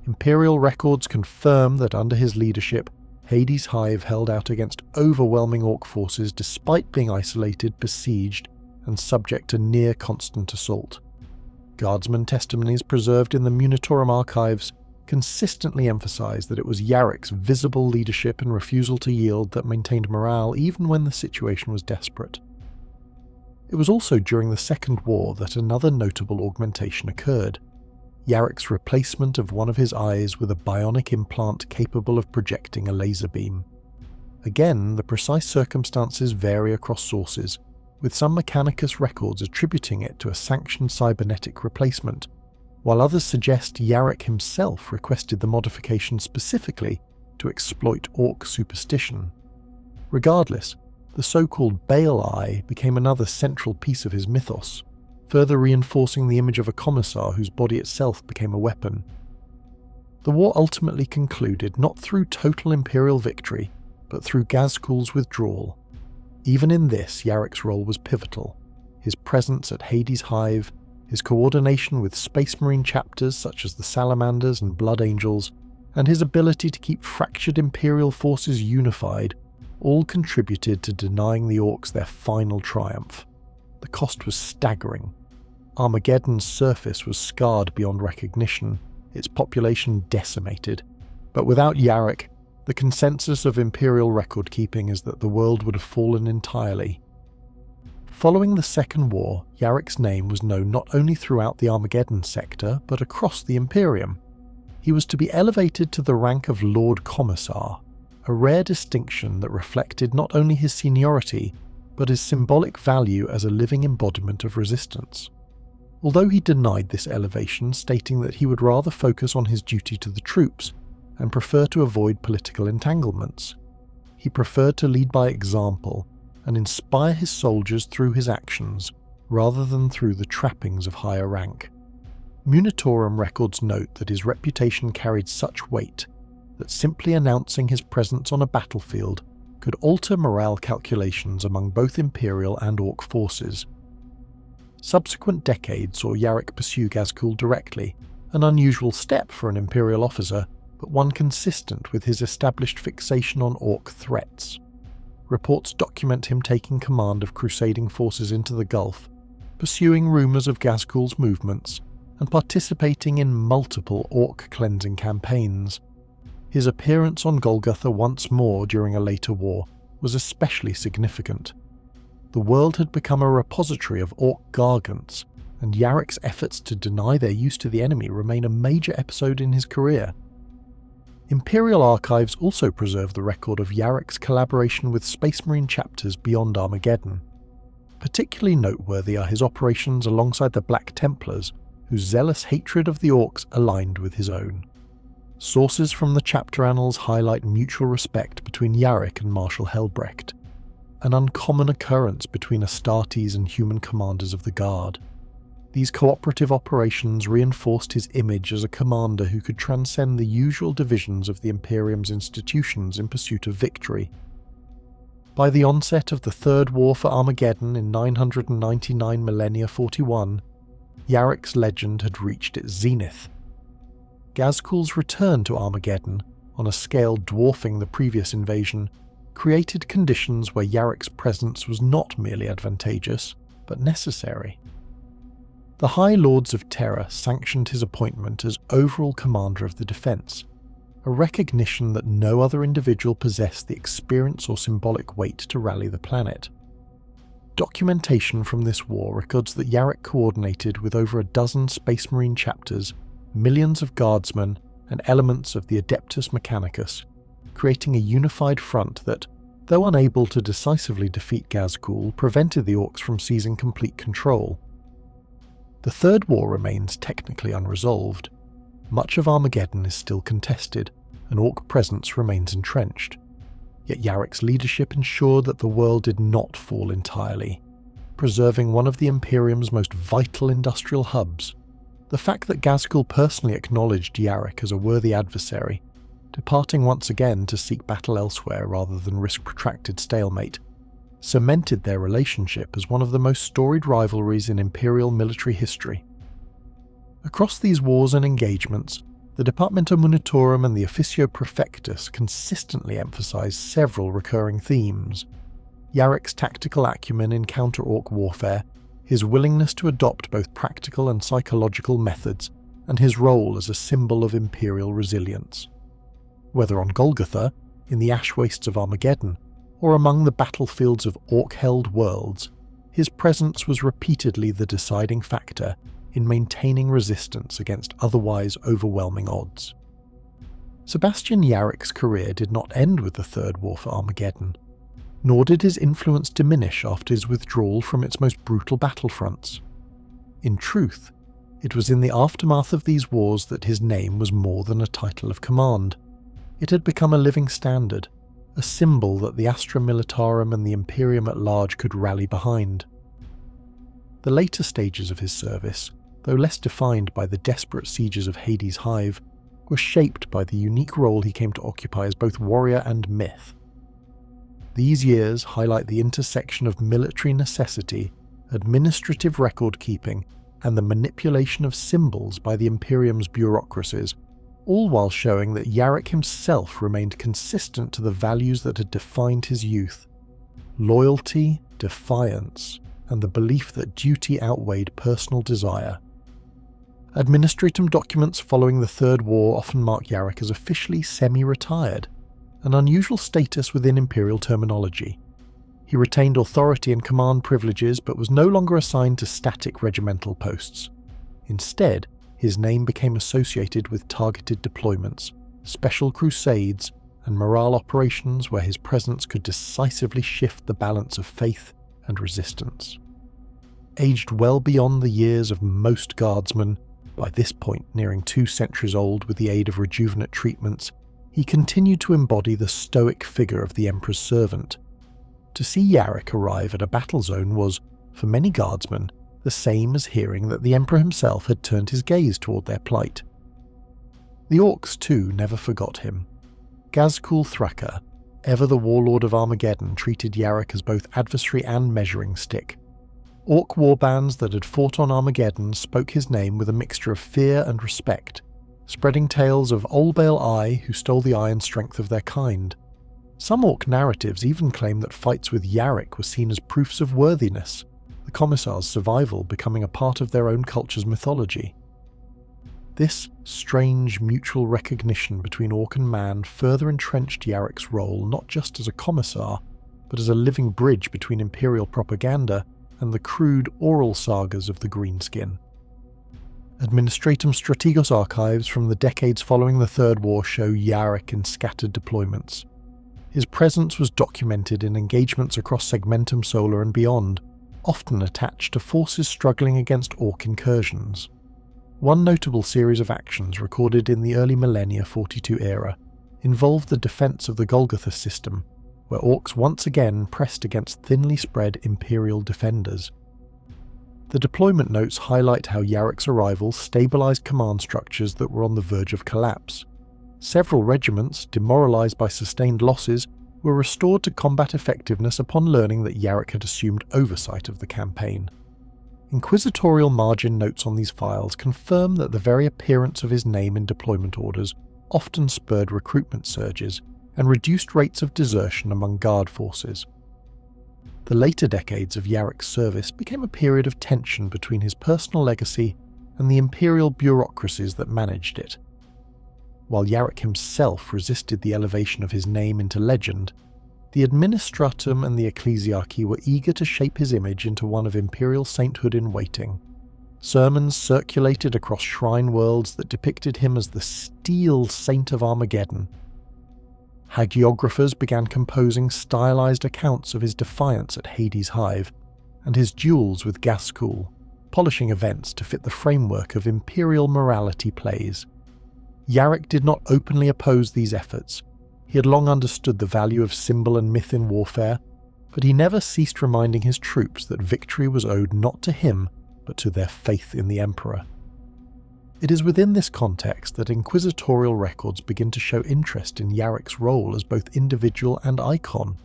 Imperial records confirm that under his leadership, Hades' Hive held out against overwhelming Orc forces despite being isolated, besieged, and subject to near-constant assault. Guardsmen testimonies preserved in the Munitorum archives consistently emphasize that it was Yaric's visible leadership and refusal to yield that maintained morale even when the situation was desperate. It was also during the Second War that another notable augmentation occurred. Yaric's replacement of one of his eyes with a bionic implant capable of projecting a laser beam. Again, the precise circumstances vary across sources, with some Mechanicus records attributing it to a sanctioned cybernetic replacement, while others suggest Yaric himself requested the modification specifically to exploit Orc superstition. Regardless, the so-called Baal Eye became another central piece of his mythos, further reinforcing the image of a commissar whose body itself became a weapon. The war ultimately concluded not through total Imperial victory, but through Ghazghul's withdrawal. Even in this, Yaric's role was pivotal. His presence at Hades' Hive, his coordination with Space Marine chapters such as the Salamanders and Blood Angels, and his ability to keep fractured Imperial forces unified all contributed to denying the Orcs their final triumph. The cost was staggering. Armageddon's surface was scarred beyond recognition, its population decimated. But without Yaric, the consensus of Imperial record-keeping is that the world would have fallen entirely. Following the Second War, Yaric's name was known not only throughout the Armageddon sector, but across the Imperium. He was to be elevated to the rank of Lord Commissar, a rare distinction that reflected not only his seniority, but his symbolic value as a living embodiment of resistance. Although he denied this elevation, stating that he would rather focus on his duty to the troops and prefer to avoid political entanglements. He preferred to lead by example and inspire his soldiers through his actions, rather than through the trappings of higher rank. Munitorum records note that his reputation carried such weight that simply announcing his presence on a battlefield could alter morale calculations among both Imperial and Orc forces. Subsequent decades saw Yaric pursue Ghazghul directly, an unusual step for an Imperial officer, but one consistent with his established fixation on Orc threats. Reports document him taking command of crusading forces into the Gulf, pursuing rumours of Ghazghul's movements, and participating in multiple Orc cleansing campaigns. His appearance on Golgotha once more during a later war was especially significant. the world had become a repository of Orc gargants, and Yarric's efforts to deny their use to the enemy remain a major episode in his career. Imperial archives also preserve the record of Yarric's collaboration with Space Marine chapters beyond Armageddon. Particularly noteworthy are his operations alongside the Black Templars, whose zealous hatred of the Orcs aligned with his own. Sources from the chapter annals highlight mutual respect between Yaric and Marshal Helbrecht, an uncommon occurrence between Astartes and human commanders of the Guard. These cooperative operations reinforced his image as a commander who could transcend the usual divisions of the Imperium's institutions in pursuit of victory. By the onset of the Third War for Armageddon in 999 Millennia 41, Yarric's legend had reached its zenith. Ghazghkul's return to Armageddon, on a scale dwarfing the previous invasion, created conditions where Yarric's presence was not merely advantageous, but necessary. The High Lords of Terror sanctioned his appointment as overall commander of the defence, a recognition that no other individual possessed the experience or symbolic weight to rally the planet. Documentation from this war records that Yaric coordinated with over a dozen Space Marine chapters, millions of Guardsmen, and elements of the Adeptus Mechanicus, creating a unified front that, though unable to decisively defeat Ghazghkul, prevented the Orcs from seizing complete control. The Third War remains technically unresolved. Much of Armageddon is still contested, and Orc presence remains entrenched. Yet Yarric's leadership ensured that the world did not fall entirely, preserving one of the Imperium's most vital industrial hubs. The fact that Ghazghkul personally acknowledged Yaric as a worthy adversary, departing once again to seek battle elsewhere rather than risk protracted stalemate, cemented their relationship as one of the most storied rivalries in Imperial military history. Across these wars and engagements, the Departmentum Munitorum and the Officio Prefectus consistently emphasised several recurring themes: Yarric's tactical acumen in counter-Orc warfare, his willingness to adopt both practical and psychological methods, and his role as a symbol of Imperial resilience. Whether on Golgotha, in the ash wastes of Armageddon, or among the battlefields of Orc-held worlds, his presence was repeatedly the deciding factor in maintaining resistance against otherwise overwhelming odds. Sebastian Yarric's career did not end with the Third War for Armageddon, nor did his influence diminish after his withdrawal from its most brutal battlefronts. In truth, it was in the aftermath of these wars that his name was more than a title of command. It had become a living standard, a symbol that the Astra Militarum and the Imperium at large could rally behind. The later stages of his service, though less defined by the desperate sieges of Hades' Hive, were shaped by the unique role he came to occupy as both warrior and myth. These years highlight the intersection of military necessity, administrative record-keeping, and the manipulation of symbols by the Imperium's bureaucracies, all while showing that Yaric himself remained consistent to the values that had defined his youth: loyalty, defiance, and the belief that duty outweighed personal desire. Administratum documents following the Third War often mark Yaric as officially semi-retired, an unusual status within Imperial terminology. He retained authority and command privileges but was no longer assigned to static regimental posts. Instead, his name became associated with targeted deployments, special crusades, and morale operations where his presence could decisively shift the balance of faith and resistance. Aged well beyond the years of most Guardsmen, by this point nearing 2 centuries old with the aid of rejuvenate treatments, he continued to embody the stoic figure of the Emperor's servant. To see Yaric arrive at a battle zone was, for many Guardsmen, the same as hearing that the Emperor himself had turned his gaze toward their plight. The Orcs, too, never forgot him. Ghazghkul Thraka, ever the warlord of Armageddon, treated Yaric as both adversary and measuring stick. Orc warbands that had fought on Armageddon spoke his name with a mixture of fear and respect, spreading tales of Olbale Eye who stole the eye and strength of their kind. Some Orc narratives even claim that fights with Yaric were seen as proofs of worthiness, the Commissar's survival becoming a part of their own culture's mythology. This strange mutual recognition between Orc and man further entrenched Yaric's role not just as a Commissar, but as a living bridge between Imperial propaganda and the crude oral sagas of the greenskin. Administratum Strategos archives from the decades following the Third War show Yaric in scattered deployments. His presence was documented in engagements across Segmentum Solar and beyond, often attached to forces struggling against Orc incursions. One notable series of actions recorded in the early millennia 42 era involved the defence of the Golgotha system, where Orcs once again pressed against thinly spread Imperial defenders. The deployment notes highlight how Yarric's arrival stabilised command structures that were on the verge of collapse. Several regiments, demoralised by sustained losses, were restored to combat effectiveness upon learning that Yaric had assumed oversight of the campaign. Inquisitorial margin notes on these files confirm that the very appearance of his name in deployment orders often spurred recruitment surges and reduced rates of desertion among guard forces. The later decades of Yarric's service became a period of tension between his personal legacy and the imperial bureaucracies that managed it. While Yaric himself resisted the elevation of his name into legend, the administratum and the ecclesiarchy were eager to shape his image into one of imperial sainthood in waiting. Sermons circulated across shrine worlds that depicted him as the steel saint of Armageddon. Hagiographers began composing stylized accounts of his defiance at Hades' Hive and his duels with Ghazghkull, polishing events to fit the framework of imperial morality plays. Yaric did not openly oppose these efforts. He had long understood the value of symbol and myth in warfare, but he never ceased reminding his troops that victory was owed not to him, but to their faith in the Emperor. It is within this context that inquisitorial records begin to show interest in Yarric's role as both individual and icon.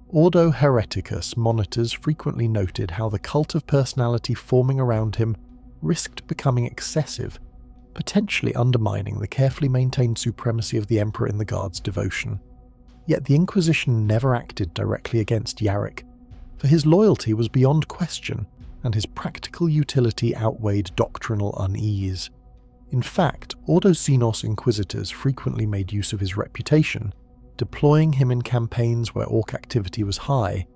Ordo Hereticus monitors frequently noted how the cult of personality forming around him risked becoming excessive, potentially undermining the carefully maintained supremacy of the Emperor in the Guard's devotion. Yet the Inquisition never acted directly against Yaric, for his loyalty was beyond question, and his practical utility outweighed doctrinal unease. In fact, Ordo Xenos inquisitors frequently made use of his reputation, deploying him in campaigns where Orc activity was high,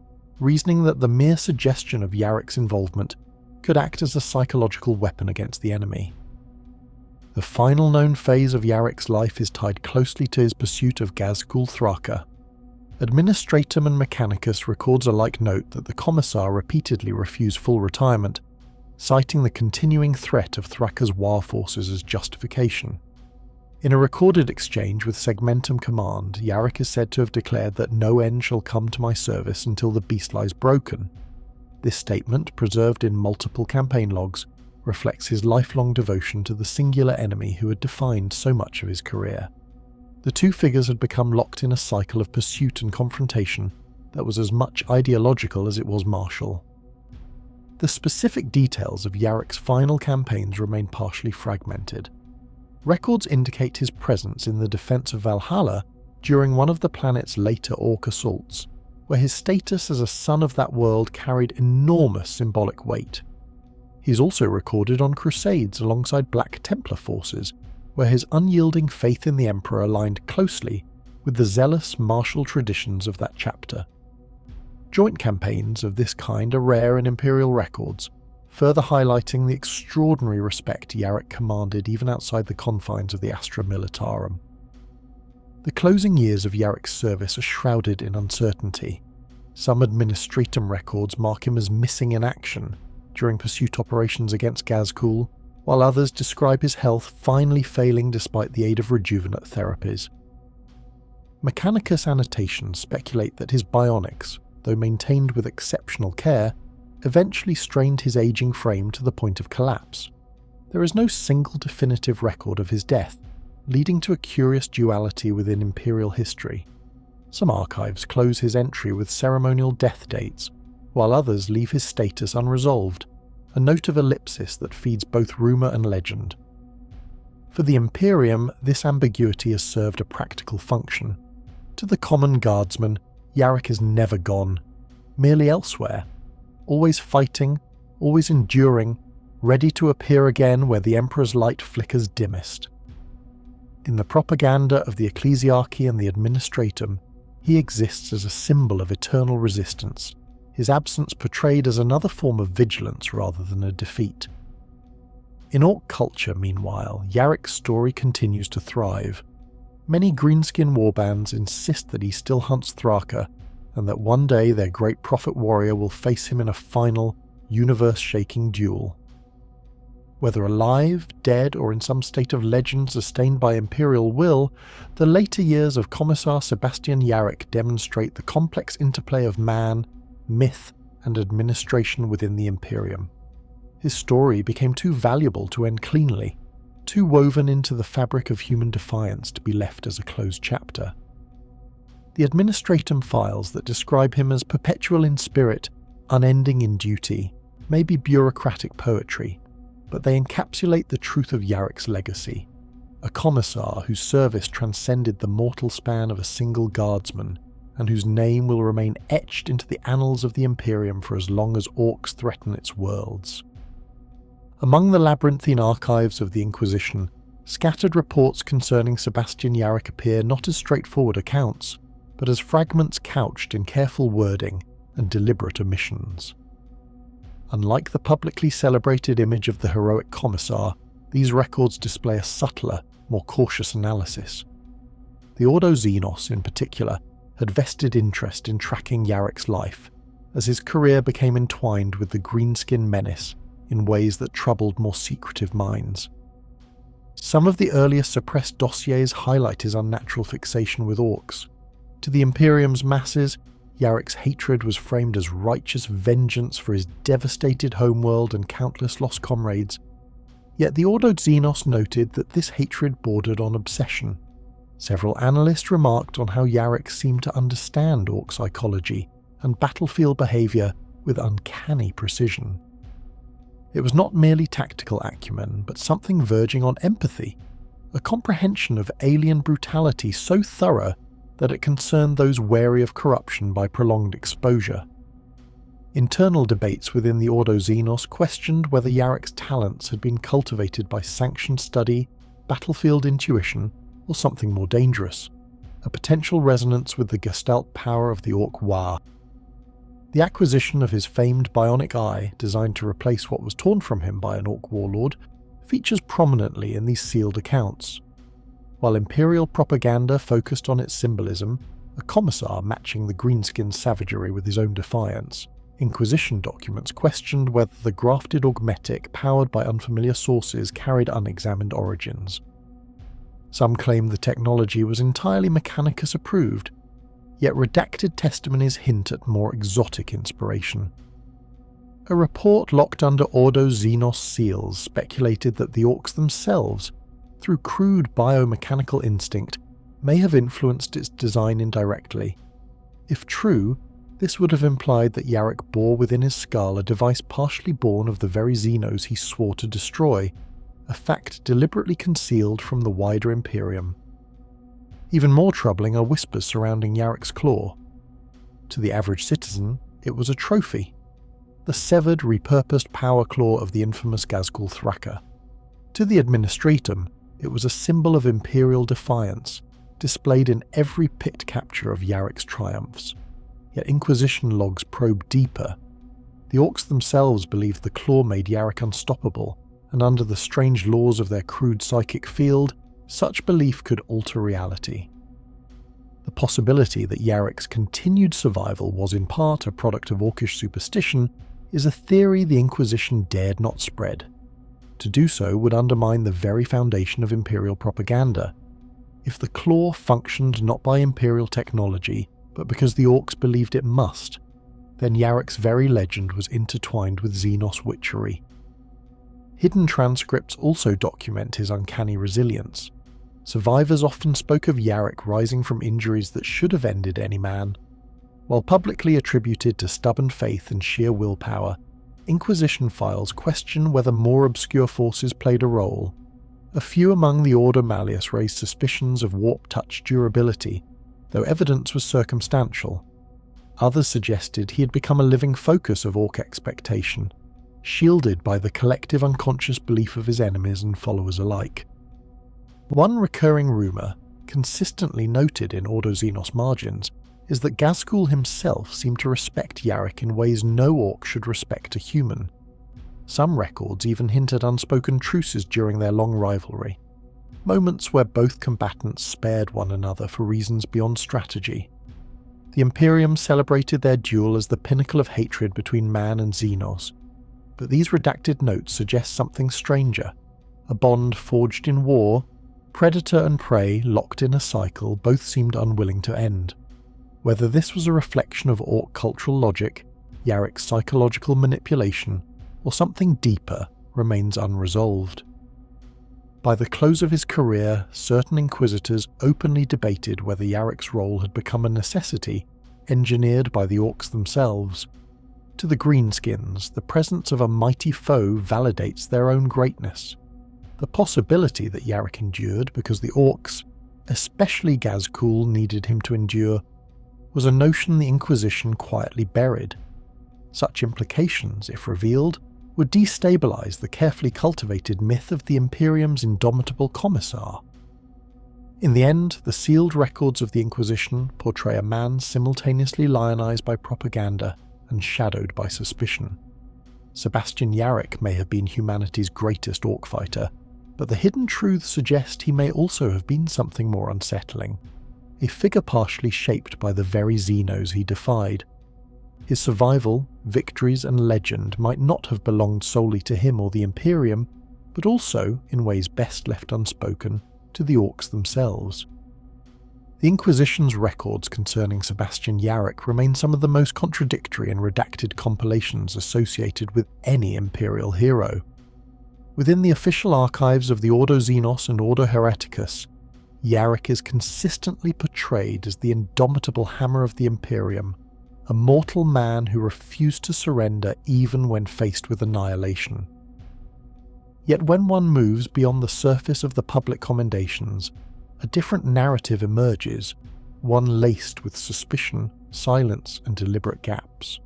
reasoning that the mere suggestion of Yarric's involvement could act as a psychological weapon against the enemy. The final known phase of Yarric's life is tied closely to his pursuit of Ghazghkull Thraka. Administratum and Mechanicus records alike note that the Commissar repeatedly refused full retirement, citing the continuing threat of Thraka's war forces as justification. In a recorded exchange with Segmentum Command, Yaric is said to have declared that no end shall come to my service until the beast lies broken. This statement, preserved in multiple campaign logs, reflects his lifelong devotion to the singular enemy who had defined so much of his career. The two figures had become locked in a cycle of pursuit and confrontation that was as much ideological as it was martial. The specific details of Yarric's final campaigns remain partially fragmented. Records indicate his presence in the defense of Valhalla during one of the planet's later Orc assaults, where his status as a son of that world carried enormous symbolic weight. He's also recorded on crusades alongside Black Templar forces, where his unyielding faith in the Emperor aligned closely with the zealous martial traditions of that chapter. Joint campaigns of this kind are rare in Imperial records, further highlighting the extraordinary respect Yaric commanded even outside the confines of the Astra Militarum. The closing years of Yarric's service are shrouded in uncertainty. Some administratum records mark him as missing in action during pursuit operations against Ghazghkull, while others describe his health finally failing despite the aid of rejuvenate therapies. Mechanicus annotations speculate that his bionics, though maintained with exceptional care, eventually strained his aging frame to the point of collapse. There is no single definitive record of his death, leading to a curious duality within Imperial history. Some archives close his entry with ceremonial death dates, while others leave his status unresolved, a note of ellipsis that feeds both rumour and legend. For the Imperium, this ambiguity has served a practical function. To the common guardsman, Yaric is never gone, merely elsewhere, always fighting, always enduring, ready to appear again where the Emperor's light flickers dimmest. In the propaganda of the ecclesiarchy and the administratum, He exists as a symbol of eternal resistance, his absence portrayed as another form of vigilance rather than a defeat. In Orc culture, meanwhile, Yarric's story continues to thrive. Many greenskin warbands insist that he still hunts Thraka, and that one day their great prophet warrior will face him in a final, universe-shaking duel. Whether alive, dead, or in some state of legend sustained by Imperial will, the later years of Commissar Sebastian Yarrick demonstrate the complex interplay of man, myth, and administration within the Imperium. His story became too valuable to end cleanly, too woven into the fabric of human defiance to be left as a closed chapter. The administratum files that describe him as perpetual in spirit, unending in duty, may be bureaucratic poetry, but they encapsulate the truth of Yarrick's legacy, a commissar whose service transcended the mortal span of a single guardsman, and whose name will remain etched into the annals of the Imperium for as long as orcs threaten its worlds. Among the labyrinthine archives of the Inquisition, scattered reports concerning Sebastian Yarrick appear not as straightforward accounts, but as fragments couched in careful wording and deliberate omissions. Unlike the publicly celebrated image of the heroic commissar, these records display a subtler, more cautious analysis. The Ordo Xenos, in particular, had vested interest in tracking Yarrick's life, as his career became entwined with the greenskin menace in ways that troubled more secretive minds. Some of the earlier suppressed dossiers highlight his unnatural fixation with orcs. To the Imperium's masses, Yarrick's hatred was framed as righteous vengeance for his devastated homeworld and countless lost comrades, yet the Ordo Xenos noted that this hatred bordered on obsession. Several analysts remarked on how Yarrick seemed to understand orc psychology and battlefield behaviour with uncanny precision. It was not merely tactical acumen, but something verging on empathy, a comprehension of alien brutality so thorough that it concerned those wary of corruption by prolonged exposure. Internal debates within the Ordo Xenos questioned whether Yarrick's talents had been cultivated by sanctioned study, battlefield intuition, or something more dangerous, a potential resonance with the gestalt power of the Orc Wa. The acquisition of his famed bionic eye, designed to replace what was torn from him by an Orc warlord, features prominently in these sealed accounts. While Imperial propaganda focused on its symbolism, a commissar matching the greenskin savagery with his own defiance, Inquisition documents questioned whether the grafted augmetic powered by unfamiliar sources carried unexamined origins. Some claim the technology was entirely Mechanicus approved, yet redacted testimonies hint at more exotic inspiration. A report locked under Ordo Xenos seals speculated that the orcs themselves, through crude biomechanical instinct, may have influenced its design indirectly. If true, this would have implied that Yarrick bore within his skull a device partially born of the very Xenos he swore to destroy, a fact deliberately concealed from the wider Imperium. Even more troubling are whispers surrounding Yarrick's claw. To the average citizen, it was a trophy, the severed, repurposed power claw of the infamous Ghazghul Thraka. To the administratum, it was a symbol of Imperial defiance, displayed in every pit capture of Yarrick's triumphs. Yet Inquisition logs probe deeper. The orcs themselves believed the claw made Yarrick unstoppable, and under the strange laws of their crude psychic field, such belief could alter reality. The possibility that Yarrick's continued survival was in part a product of orcish superstition is a theory the Inquisition dared not spread. To do so would undermine the very foundation of Imperial propaganda. If the claw functioned not by Imperial technology, but because the orcs believed it must, then Yarrick's very legend was intertwined with Xenos witchery. Hidden transcripts also document his uncanny resilience. Survivors often spoke of Yarrick rising from injuries that should have ended any man. While publicly attributed to stubborn faith and sheer willpower, Inquisition files question whether more obscure forces played a role. A few among the Ordo Malleus raised suspicions of warp-touch durability, though evidence was circumstantial. Others suggested he had become a living focus of orc expectation, shielded by the collective unconscious belief of his enemies and followers alike. One recurring rumour, consistently noted in Ordo Xenos margins, is that Ghazghkull himself seemed to respect Yaric in ways no orc should respect a human. Some records even hint at unspoken truces during their long rivalry, moments where both combatants spared one another for reasons beyond strategy. The Imperium celebrated their duel as the pinnacle of hatred between man and Xenos, but these redacted notes suggest something stranger, a bond forged in war. Predator and prey, locked in a cycle, both seemed unwilling to end. Whether this was a reflection of orc cultural logic, Yaric's psychological manipulation, or something deeper remains unresolved. By the close of his career, certain inquisitors openly debated whether Yaric's role had become a necessity, engineered by the orcs themselves. To the greenskins, the presence of a mighty foe validates their own greatness. The possibility that Yaric endured because the orcs, especially Ghazghkull, needed him to endure, was a notion the Inquisition quietly buried. Such implications, if revealed, would destabilize the carefully cultivated myth of the Imperium's indomitable Commissar. In the end, the sealed records of the Inquisition portray a man simultaneously lionized by propaganda and shadowed by suspicion. Sebastian Yarrick may have been humanity's greatest orc fighter, but the hidden truths suggest he may also have been something more unsettling, a figure partially shaped by the very Xenos he defied. His survival, victories and legend might not have belonged solely to him or the Imperium, but also, in ways best left unspoken, to the orcs themselves. The Inquisition's records concerning Sebastian Yarrick remain some of the most contradictory and redacted compilations associated with any Imperial hero. Within the official archives of the Ordo Xenos and Ordo Hereticus, Yaric is consistently portrayed as the indomitable hammer of the Imperium, a mortal man who refused to surrender even when faced with annihilation. Yet when one moves beyond the surface of the public commendations, a different narrative emerges, one laced with suspicion, silence, and deliberate gaps.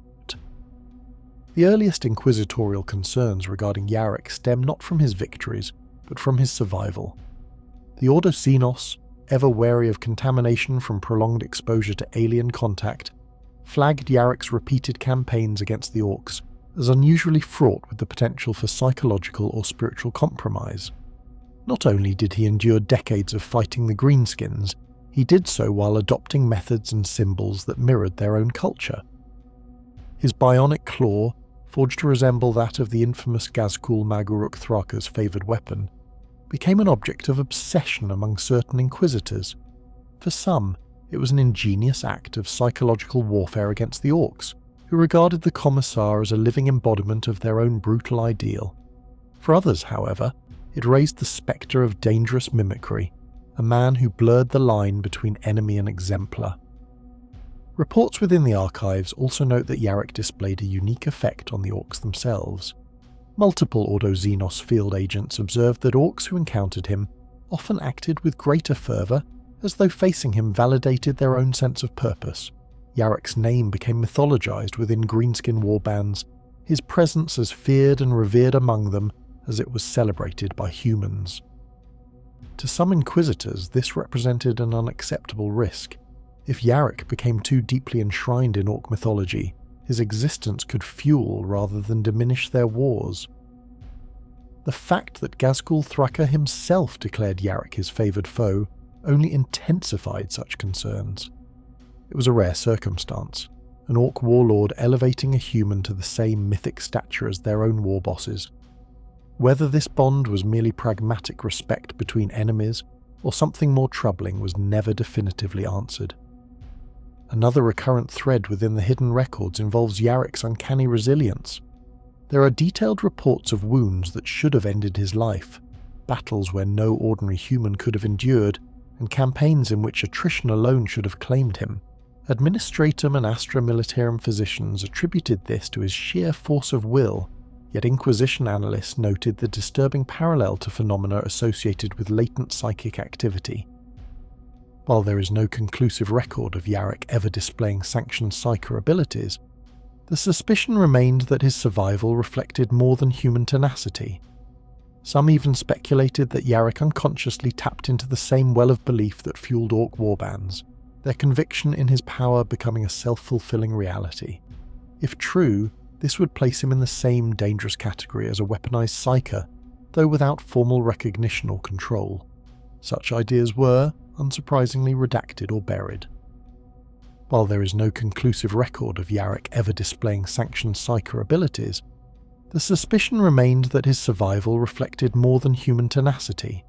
The earliest inquisitorial concerns regarding Yaric stem not from his victories, but from his survival. The Ordo Xenos, ever wary of contamination from prolonged exposure to alien contact, flagged Yaric's repeated campaigns against the orcs as unusually fraught with the potential for psychological or spiritual compromise. Not only did he endure decades of fighting the greenskins, he did so while adopting methods and symbols that mirrored their own culture. His bionic claw, forged to resemble that of the infamous Ghazghkull Maguruk Thraka's favoured weapon, became an object of obsession among certain inquisitors. For some, it was an ingenious act of psychological warfare against the orcs, who regarded the Commissar as a living embodiment of their own brutal ideal. For others, however, it raised the spectre of dangerous mimicry, a man who blurred the line between enemy and exemplar. Reports within the archives also note that Yaric displayed a unique effect on the orcs themselves. Multiple Ordo Xenos field agents observed that orcs who encountered him often acted with greater fervour, as though facing him validated their own sense of purpose. Yaric's name became mythologized within greenskin warbands, his presence as feared and revered among them as it was celebrated by humans. To some inquisitors, this represented an unacceptable risk. If Yaric became too deeply enshrined in orc mythology, his existence could fuel rather than diminish their wars. The fact that Ghazghkull Thraka himself declared Yaric his favoured foe only intensified such concerns. It was a rare circumstance, an orc warlord elevating a human to the same mythic stature as their own war bosses. Whether this bond was merely pragmatic respect between enemies, or something more troubling, was never definitively answered. Another recurrent thread within the hidden records involves Yaric's uncanny resilience. There are detailed reports of wounds that should have ended his life, battles where no ordinary human could have endured, and campaigns in which attrition alone should have claimed him. Administratum and Astra Militarum physicians attributed this to his sheer force of will, yet Inquisition analysts noted the disturbing parallel to phenomena associated with latent psychic activity. While there is no conclusive record of Yaric ever displaying sanctioned psyker abilities, the suspicion remained that his survival reflected more than human tenacity. Some even speculated that Yaric unconsciously tapped into the same well of belief that fueled orc warbands, their conviction in his power becoming a self-fulfilling reality. If true, this would place him in the same dangerous category as a weaponized psyker, though without formal recognition or control. Such ideas were, unsurprisingly, redacted or buried. While there is no conclusive record of Yaric ever displaying sanctioned psyker abilities, the suspicion remained that his survival reflected more than human tenacity.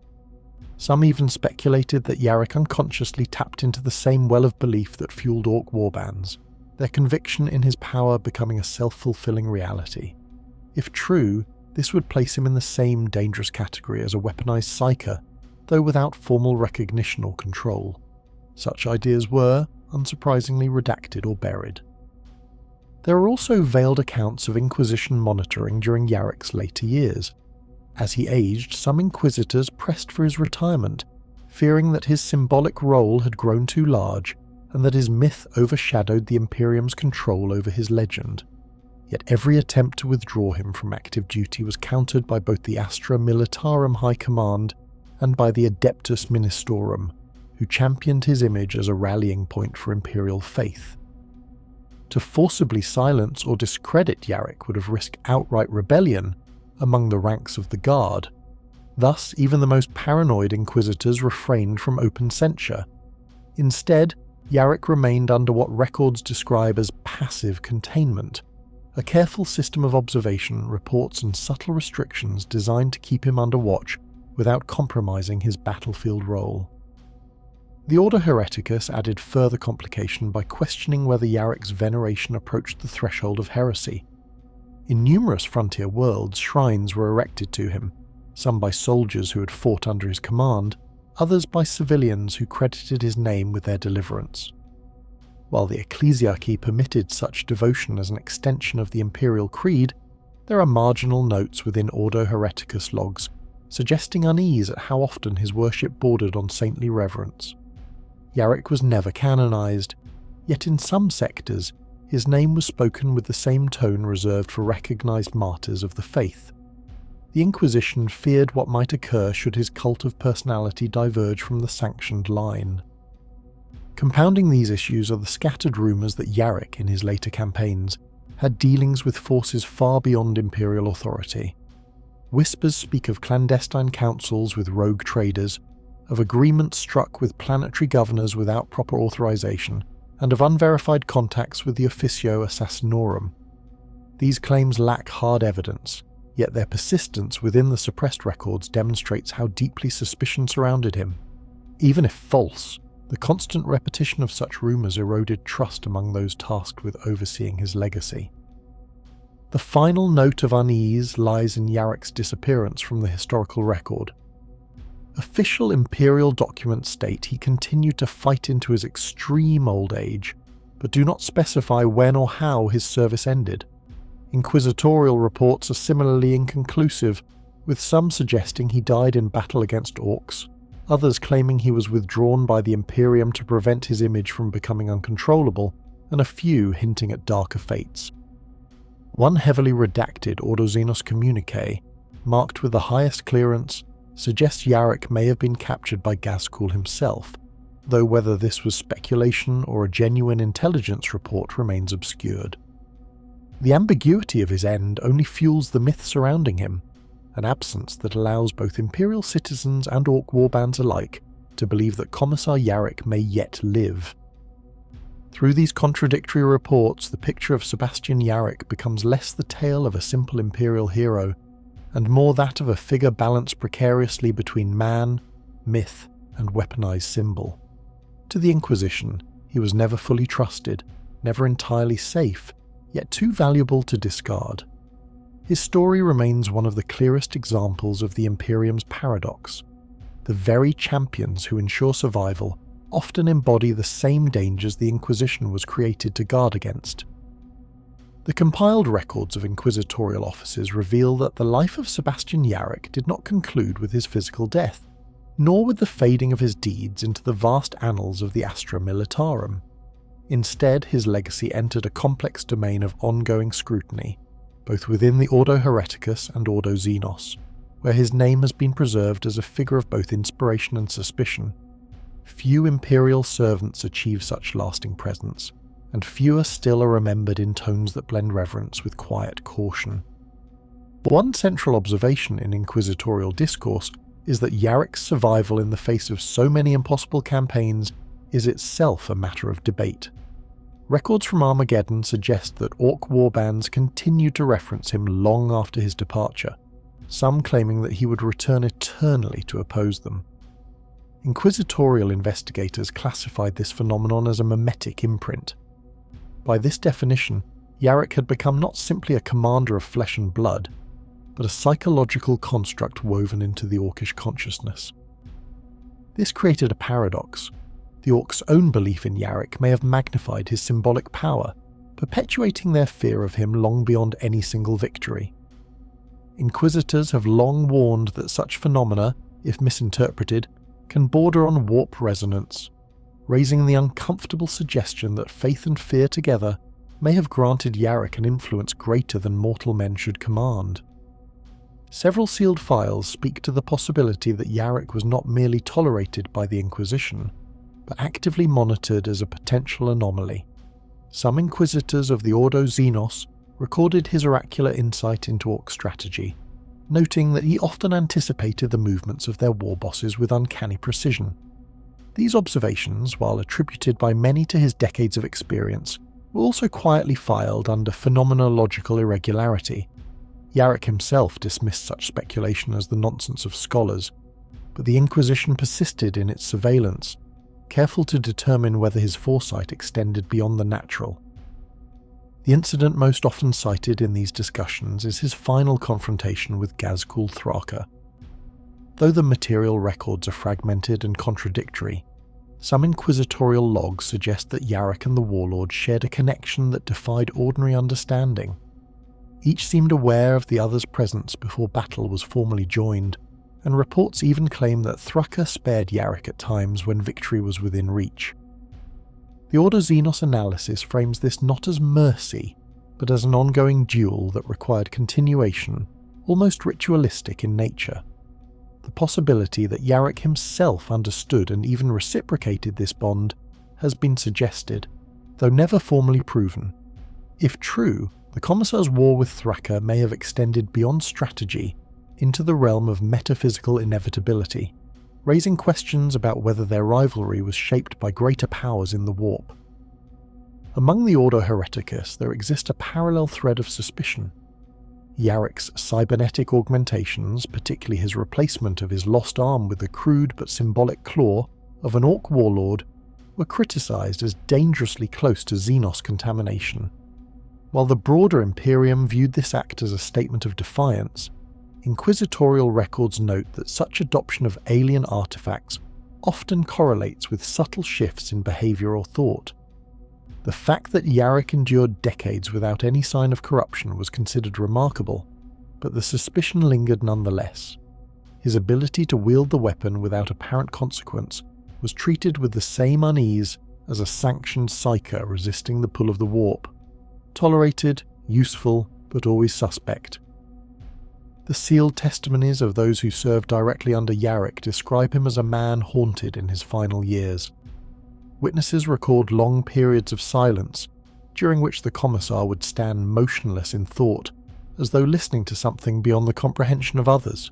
Some even speculated that Yaric unconsciously tapped into the same well of belief that fueled Orc warbands, their conviction in his power becoming a self-fulfilling reality. If true, this would place him in the same dangerous category as a weaponized psyker, though without formal recognition or control. Such ideas were, unsurprisingly, redacted or buried. There are also veiled accounts of Inquisition monitoring during Yaric's later years. As he aged, some Inquisitors pressed for his retirement, fearing that his symbolic role had grown too large and that his myth overshadowed the Imperium's control over his legend. Yet every attempt to withdraw him from active duty was countered by both the Astra Militarum High Command and by the Adeptus Ministorum, who championed his image as a rallying point for Imperial faith. To forcibly silence or discredit Yaric would have risked outright rebellion among the ranks of the Guard. Thus, even the most paranoid Inquisitors refrained from open censure. Instead, Yaric remained under what records describe as passive containment, a careful system of observation, reports and subtle restrictions designed to keep him under watch without compromising his battlefield role. The Order Hereticus added further complication by questioning whether Yaric's veneration approached the threshold of heresy. In numerous frontier worlds, shrines were erected to him, some by soldiers who had fought under his command, others by civilians who credited his name with their deliverance. While the ecclesiarchy permitted such devotion as an extension of the Imperial creed, there are marginal notes within Ordo Hereticus logs suggesting unease at how often his worship bordered on saintly reverence. Yaric was never canonized, yet in some sectors his name was spoken with the same tone reserved for recognized martyrs of the faith. The Inquisition feared what might occur should his cult of personality diverge from the sanctioned line. Compounding these issues are the scattered rumours that Yaric, in his later campaigns, had dealings with forces far beyond Imperial authority. Whispers speak of clandestine councils with rogue traders, of agreements struck with planetary governors without proper authorization, and of unverified contacts with the Officio Assassinorum. These claims lack hard evidence, yet their persistence within the suppressed records demonstrates how deeply suspicion surrounded him. Even if false, the constant repetition of such rumours eroded trust among those tasked with overseeing his legacy. The final note of unease lies in Yaric's disappearance from the historical record. Official Imperial documents state he continued to fight into his extreme old age, but do not specify when or how his service ended. Inquisitorial reports are similarly inconclusive, with some suggesting he died in battle against Orcs, others claiming he was withdrawn by the Imperium to prevent his image from becoming uncontrollable, and a few hinting at darker fates. One heavily redacted Ordo Xenos communique, marked with the highest clearance, suggests Yaric may have been captured by Ghazghkull himself, though whether this was speculation or a genuine intelligence report remains obscured. The ambiguity of his end only fuels the myth surrounding him, an absence that allows both Imperial citizens and Orc warbands alike to believe that Commissar Yarrick may yet live. Through these contradictory reports, the picture of Sebastian Yarrick becomes less the tale of a simple Imperial hero, and more that of a figure balanced precariously between man, myth, and weaponized symbol. To the Inquisition, he was never fully trusted, never entirely safe, yet too valuable to discard. His story remains one of the clearest examples of the Imperium's paradox. The very champions who ensure survival often embody the same dangers the Inquisition was created to guard against. The compiled records of inquisitorial offices reveal that the life of Sebastian Yarrick did not conclude with his physical death, nor with the fading of his deeds into the vast annals of the Astra Militarum. Instead, his legacy entered a complex domain of ongoing scrutiny, both within the Ordo Hereticus and Ordo Xenos, where his name has been preserved as a figure of both inspiration and suspicion. Few Imperial servants achieve such lasting presence, and fewer still are remembered in tones that blend reverence with quiet caution. One central observation in inquisitorial discourse is that Yarric's survival in the face of so many impossible campaigns is itself a matter of debate. Records from Armageddon suggest that Orc warbands continued to reference him long after his departure, some claiming that he would return eternally to oppose them. Inquisitorial investigators classified this phenomenon as a mimetic imprint. By this definition, Yaric had become not simply a commander of flesh and blood, but a psychological construct woven into the Orcish consciousness. This created a paradox. The Orcs' own belief in Yaric may have magnified his symbolic power, perpetuating their fear of him long beyond any single victory. Inquisitors have long warned that such phenomena, if misinterpreted, can border on warp resonance, raising the uncomfortable suggestion that faith and fear together may have granted Yaric an influence greater than mortal men should command. Several sealed files speak to the possibility that Yaric was not merely tolerated by the Inquisition, but actively monitored as a potential anomaly. Some inquisitors of the Ordo Xenos recorded his oracular insight into Orc strategy, noting that he often anticipated the movements of their war bosses with uncanny precision. These observations, while attributed by many to his decades of experience, were also quietly filed under phenomenological irregularity. Yaric himself dismissed such speculation as the nonsense of scholars, but the Inquisition persisted in its surveillance, careful to determine whether his foresight extended beyond the natural. The incident most often cited in these discussions is his final confrontation with Ghazghkull Thraka. Though the material records are fragmented and contradictory, some inquisitorial logs suggest that Yaric and the warlord shared a connection that defied ordinary understanding. Each seemed aware of the other's presence before battle was formally joined, and reports even claim that Thraka spared Yaric at times when victory was within reach. The Ordo Xenos analysis frames this not as mercy, but as an ongoing duel that required continuation, almost ritualistic in nature. The possibility that Yaric himself understood and even reciprocated this bond has been suggested, though never formally proven. If true, the Commissar's war with Thraka may have extended beyond strategy into the realm of metaphysical inevitability, raising questions about whether their rivalry was shaped by greater powers in the warp. Among the Ordo Hereticus there exists a parallel thread of suspicion. Yaric's cybernetic augmentations, particularly his replacement of his lost arm with the crude but symbolic claw of an Orc warlord, were criticized as dangerously close to Xenos contamination. While the broader Imperium viewed this act as a statement of defiance, inquisitorial records note that such adoption of alien artifacts often correlates with subtle shifts in behavior or thought. The fact that Yaric endured decades without any sign of corruption was considered remarkable, but the suspicion lingered nonetheless. His ability to wield the weapon without apparent consequence was treated with the same unease as a sanctioned psyker resisting the pull of the warp. Tolerated, useful, but always suspect. The sealed testimonies of those who served directly under Yaric describe him as a man haunted in his final years. Witnesses record long periods of silence, during which the Commissar would stand motionless in thought, as though listening to something beyond the comprehension of others.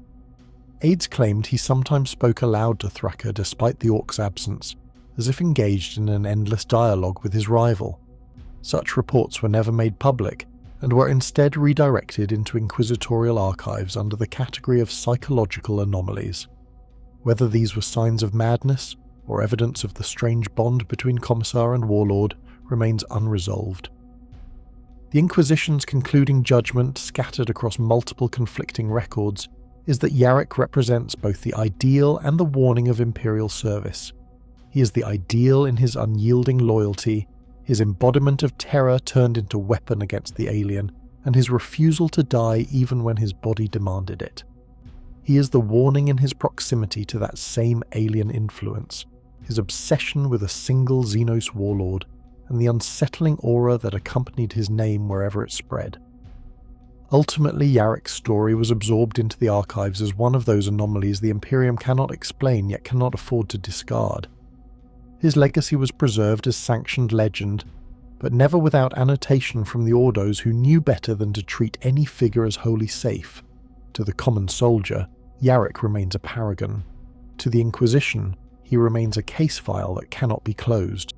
Aides claimed he sometimes spoke aloud to Thraka despite the Orc's absence, as if engaged in an endless dialogue with his rival. Such reports were never made public, and were instead redirected into inquisitorial archives under the category of psychological anomalies. Whether these were signs of madness, or evidence of the strange bond between Commissar and Warlord, remains unresolved. The Inquisition's concluding judgment, scattered across multiple conflicting records, is that Yaric represents both the ideal and the warning of Imperial service. He is the ideal in his unyielding loyalty, his embodiment of terror turned into weapon against the alien, and his refusal to die even when his body demanded it. He is the warning in his proximity to that same alien influence, his obsession with a single Xenos warlord, and the unsettling aura that accompanied his name wherever it spread. Ultimately, Yaric's story was absorbed into the archives as one of those anomalies the Imperium cannot explain yet cannot afford to discard. His legacy was preserved as sanctioned legend, but never without annotation from the Ordos who knew better than to treat any figure as wholly safe. To the common soldier, Yaric remains a paragon. To the Inquisition, he remains a case file that cannot be closed.